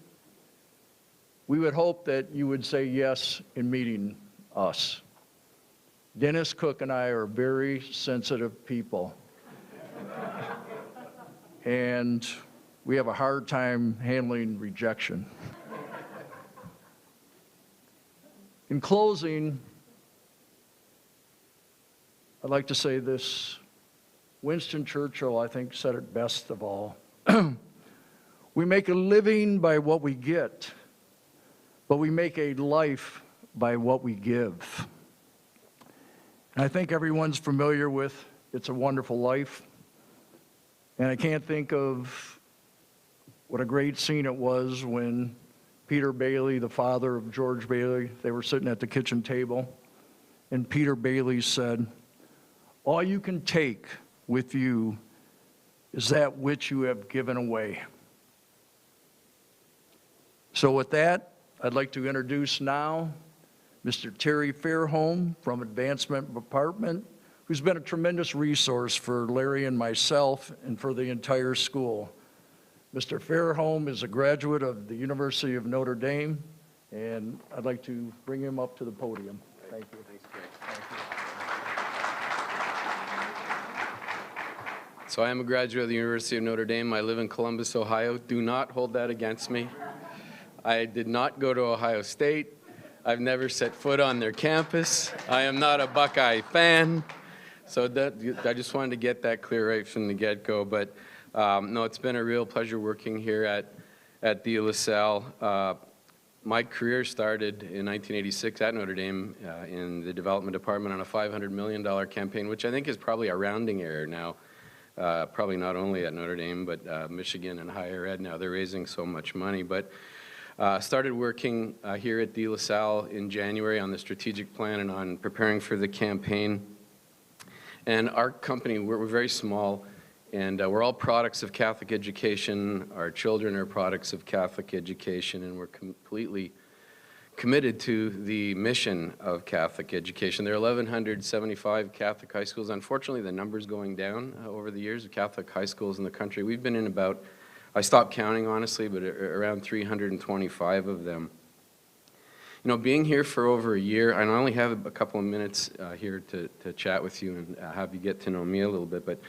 we would hope that you would say yes in meeting us. Dennis Cook and I are very sensitive people. And we have a hard time handling rejection. In closing, I'd like to say this. Winston Churchill, I think, said it best of all. We make a living by what we get, but we make a life by what we give. And I think everyone's familiar with It's a Wonderful Life. And I can't think of what a great scene it was when Peter Bailey, the father of George Bailey, they were sitting at the kitchen table, and Peter Bailey said, "All you can take with you is that which you have given away." So with that, I'd like to introduce now Mr. Terry Fairholm from Advancement Department, who's been a tremendous resource for Larry and myself and for the entire school. Mr. Fairholm is a graduate of the University of Notre Dame, and I'd like to bring him up to the podium. Thank you. So I am a graduate of the University of Notre Dame. I live in Columbus, Ohio. Do not hold that against me. I did not go to Ohio State. I've never set foot on their campus. I am not a Buckeye fan. So I just wanted to get that clear right from the get-go. But no, it's been a real pleasure working here at De La Salle. My career started in 1986 at Notre Dame in the development department on a $500 million campaign, which I think is probably a rounding error now. Probably not only at Notre Dame, but Michigan and higher ed now. They're raising so much money. But started working here at De La Salle in January on the strategic plan and on preparing for the campaign. And our company, we're very small, and we're all products of Catholic education. Our children are products of Catholic education, and we're completely committed to the mission of Catholic education. There are 1,175 Catholic high schools. Unfortunately, the number's going down over the years of Catholic high schools in the country. We've been in about, I stopped counting honestly, but around 325 of them. You know, being here for over a year, and I only have a couple of minutes here to chat with you and have you get to know me a little bit, but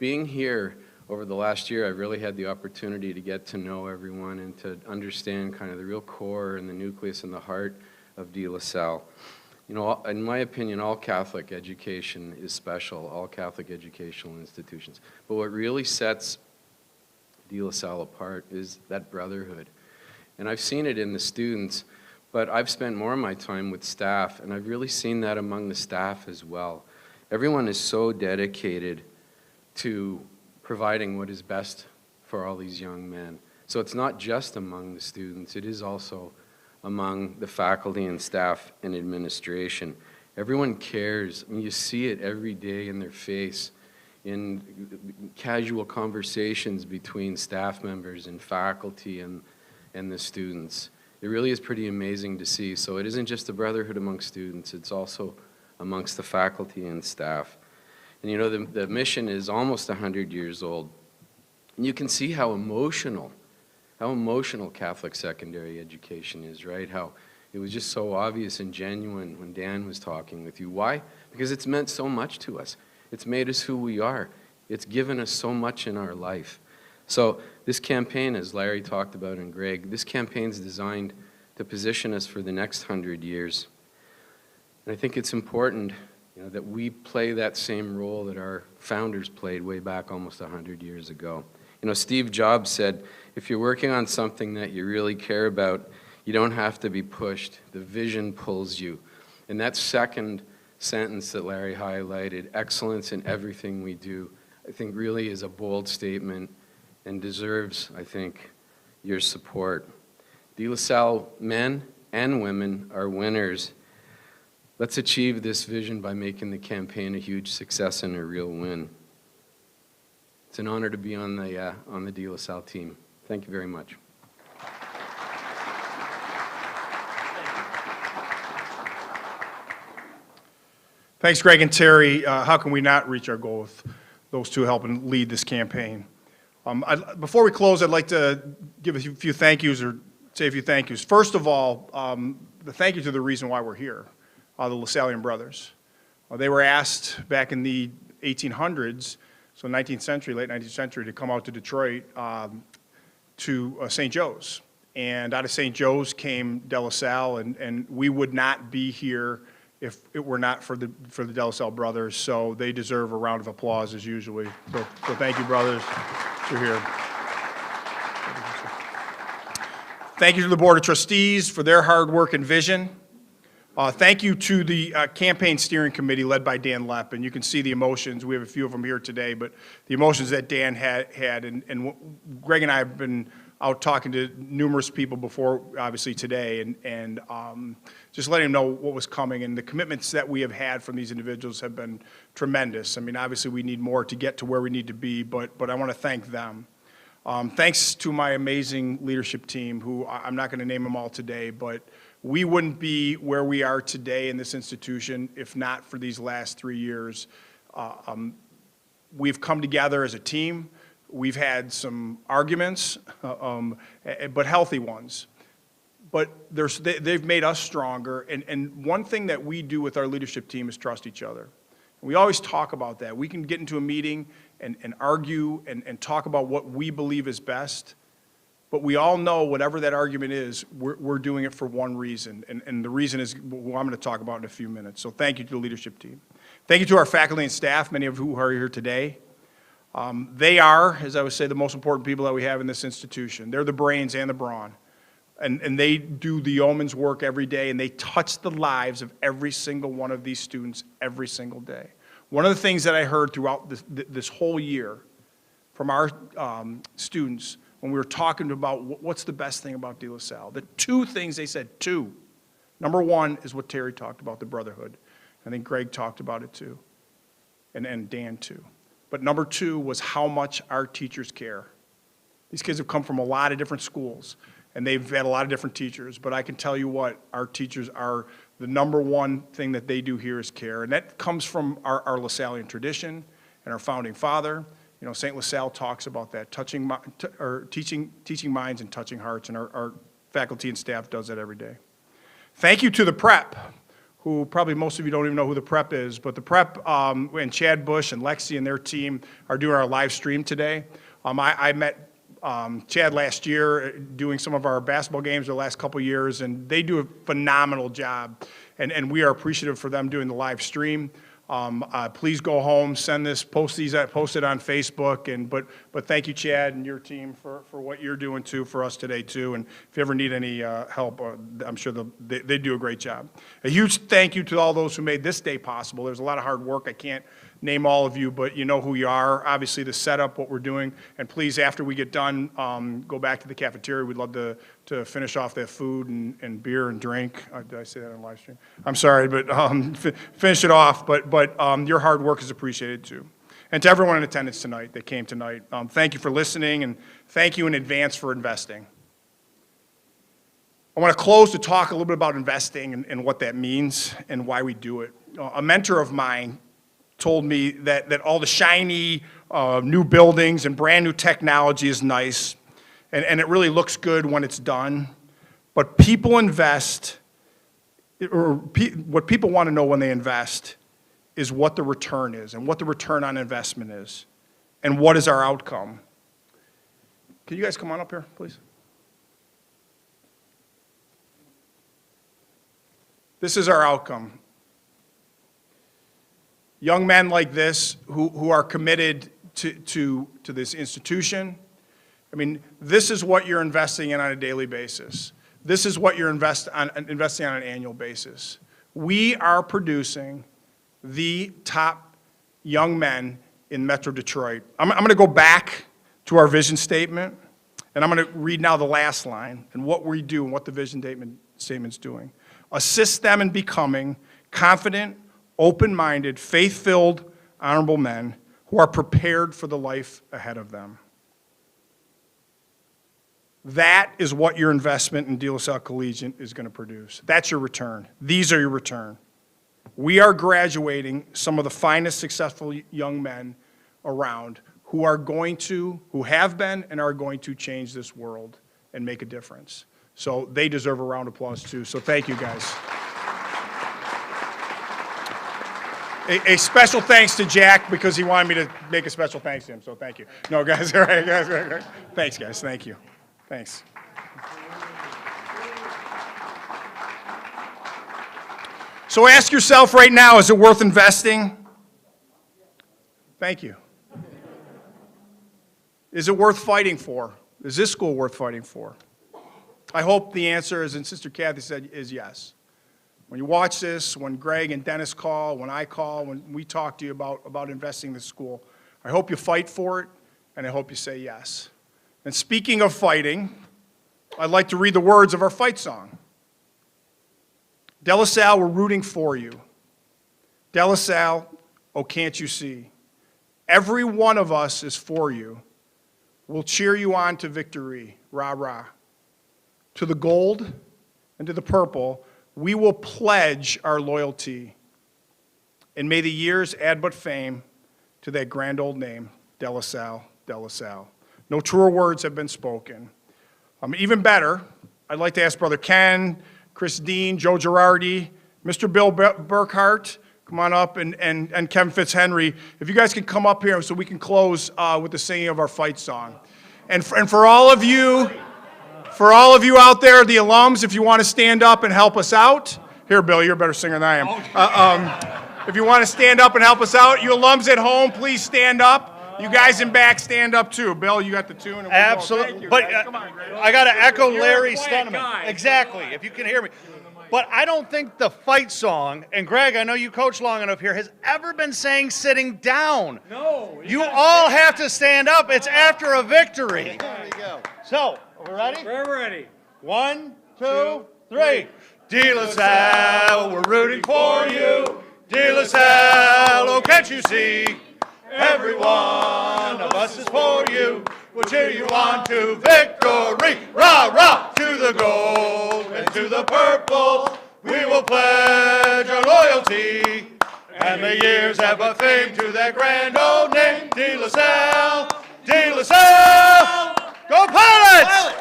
being here over the last year, I've really had the opportunity to get to know everyone and to understand kind of the real core and the nucleus and the heart of De La Salle. You know, in my opinion, all Catholic education is special, all Catholic educational institutions. But what really sets De La Salle apart is that brotherhood. And I've seen it in the students, but I've spent more of my time with staff, and I've really seen that among the staff as well. Everyone is so dedicated to providing what is best for all these young men. So it's not just among the students, it is also among the faculty and staff and administration. Everyone cares. I mean, you see it every day in their face, in casual conversations between staff members and faculty and the students. It really is pretty amazing to see. So it isn't just a brotherhood among students, it's also amongst the faculty and staff. And you know, the mission is almost 100 years old. And you can see how emotional Catholic secondary education is, right? How it was just so obvious and genuine when Dan was talking with you. Why? Because it's meant so much to us. It's made us who we are. It's given us so much in our life. So this campaign, as Larry talked about and Greg, this campaign is designed to position us for the next 100 years. And I think it's important, you know, that we play that same role that our founders played way back almost 100 years ago. You know, Steve Jobs said, if you're working on something that you really care about, you don't have to be pushed. The vision pulls you. And that second sentence that Larry highlighted, excellence in everything we do, I think really is a bold statement and deserves, I think, your support. De La Salle men and women are winners. Let's achieve this vision by making the campaign a huge success and a real win. It's an honor to be on the De La Salle team. Thank you very much. Thanks, Greg and Terry. How can we not reach our goal with those two helping lead this campaign? Before we close, I'd like to give a few thank yous or say a few thank yous. First of all, the thank you to the reason why we're here, the LaSallian brothers. They were asked back in the 1800s, so 19th century, late 19th century, to come out to Detroit to St. Joe's. And out of St. Joe's came De La Salle, and we would not be here if it were not for the De La Salle brothers. So they deserve a round of applause as usually. So thank you, brothers, for here. Thank you to the Board of Trustees for their hard work and vision. Thank you to the campaign steering committee led by Dan Lepp, and you can see the emotions. We have a few of them here today, but the emotions that Dan had and Greg and I have been out talking to numerous people before, obviously today, and just letting them know what was coming, and the commitments that we have had from these individuals have been tremendous. I mean, obviously we need more to get to where we need to be, but I want to thank them. Thanks to my amazing leadership team, who I'm not going to name them all today, but we wouldn't be where we are today in this institution if not for these last 3 years. We've come together as a team. We've had some arguments, but healthy ones. But they've made us stronger. And one thing that we do with our leadership team is trust each other. We always talk about that. We can get into a meeting and argue and talk about what we believe is best. But we all know whatever that argument is, we're doing it for one reason. And the reason is what I'm going to talk about in a few minutes. So thank you to the leadership team. Thank you to our faculty and staff, many of who are here today. They are, as I would say, the most important people that we have in this institution. They're the brains and the brawn. And they do the yeoman's work every day, and they touch the lives of every single one of these students every single day. One of the things that I heard throughout this whole year from our students when we were talking about what's the best thing about De La Salle, the two things they said, two. Number one is what Terry talked about, the brotherhood. I think Greg talked about it too, and Dan too. But number two was how much our teachers care. These kids have come from a lot of different schools, and they've had a lot of different teachers. But I can tell you what, our teachers are, the number one thing that they do here is care. And that comes from our LaSallian tradition and our founding father. You know, St. LaSalle talks about that, teaching minds and touching hearts, and our faculty and staff does that every day. Thank you to the prep, who probably most of you don't even know who the prep is, but the prep and Chad Bush and Lexi and their team are doing our live stream today. I met Chad last year doing some of our basketball games the last couple years, and they do a phenomenal job, and we are appreciative for them doing the live stream. Please go home, send this, post it on Facebook, but thank you, Chad, and your team for what you're doing too for us today too. And if you ever need any help, I'm sure they do a great job. A huge thank you to all those who made this day possible. There's a lot of hard work. I can't name all of you, but you know who you are. Obviously, the setup, what we're doing, and please, after we get done, go back to the cafeteria. We'd love to finish off that food and beer and drink. Did I say that on live stream? I'm sorry, but finish it off. But your hard work is appreciated too. And to everyone in attendance tonight that came tonight, thank you for listening, and thank you in advance for investing. I want to close to talk a little bit about investing and what that means and why we do it. A mentor of mine told me that all the shiny new buildings and brand new technology is nice, and it really looks good when it's done, but people invest, or what people want to know when they invest is what the return is and what the return on investment is and what is our outcome. Can you guys come on up here, please? This is our outcome. Young men like this who are committed to this institution. I mean, this is what you're investing in on a daily basis. This is what you're investing on an annual basis. We are producing the top young men in Metro Detroit. I'm going to go back to our vision statement, and I'm going to read now the last line and what we do and what the vision statement's doing. Assist them in becoming confident, open-minded, faith-filled, honorable men who are prepared for the life ahead of them. That is what your investment in De La Salle Collegiate is going to produce. That's your return. These are your return. We are graduating some of the finest successful young men around who have been and are going to change this world and make a difference. So they deserve a round of applause too. So thank you guys. A special thanks to Jack because he wanted me to make a special thanks to him, so thank you. No, guys, all right, guys, all right. Thanks, guys, thank you. Thanks. So ask yourself right now, is it worth investing? Thank you. Is it worth fighting for? Is this school worth fighting for? I hope the answer, as Sister Kathy said, is yes. When you watch this, when Greg and Dennis call, when I call, when we talk to you about investing in this school, I hope you fight for it, and I hope you say yes. And speaking of fighting, I'd like to read the words of our fight song. De La Salle, we're rooting for you. De La Salle, oh, can't you see? Every one of us is for you. We'll cheer you on to victory, rah, rah. To the gold and to the purple, we will pledge our loyalty. And may the years add but fame to that grand old name, De La Salle, De La Salle. No truer words have been spoken. Even better, I'd like to ask Brother Ken, Chris Dean, Joe Girardi, Mr. Bill Burkhart, come on up, and Kevin Fitzhenry. If you guys can come up here so we can close with the singing of our fight song. And for all of you out there, the alums, if you want to stand up and help us out. Here, Bill, you're a better singer than I am. If you want to stand up and help us out, you alums at home, please stand up. You guys in back, stand up too. Bill, you got the tune. Absolutely. But I got to echo Larry's sentiment. Exactly, if you can hear me. But I don't think the fight song, and Greg, I know you coach long enough here, has ever been saying sitting down. No. You all have to stand up. It's after a victory. There we go. So, are we ready? We're ready. 1, 2, 3. De La Salle, we're rooting for you. De La Salle, oh, can't you see? Every one of us is for you. We'll cheer you on to victory. Rah, rah, to the gold and to the purple. We will pledge our loyalty. And the years have but fame to that grand old name. De La Salle, De La Salle. Go Pilots!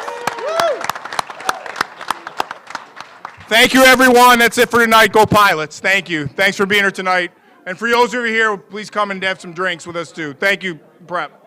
Thank you, everyone. That's it for tonight. Go Pilots. Thank you. Thanks for being here tonight. And for those of you here, please come and have some drinks with us, too. Thank you, Prep.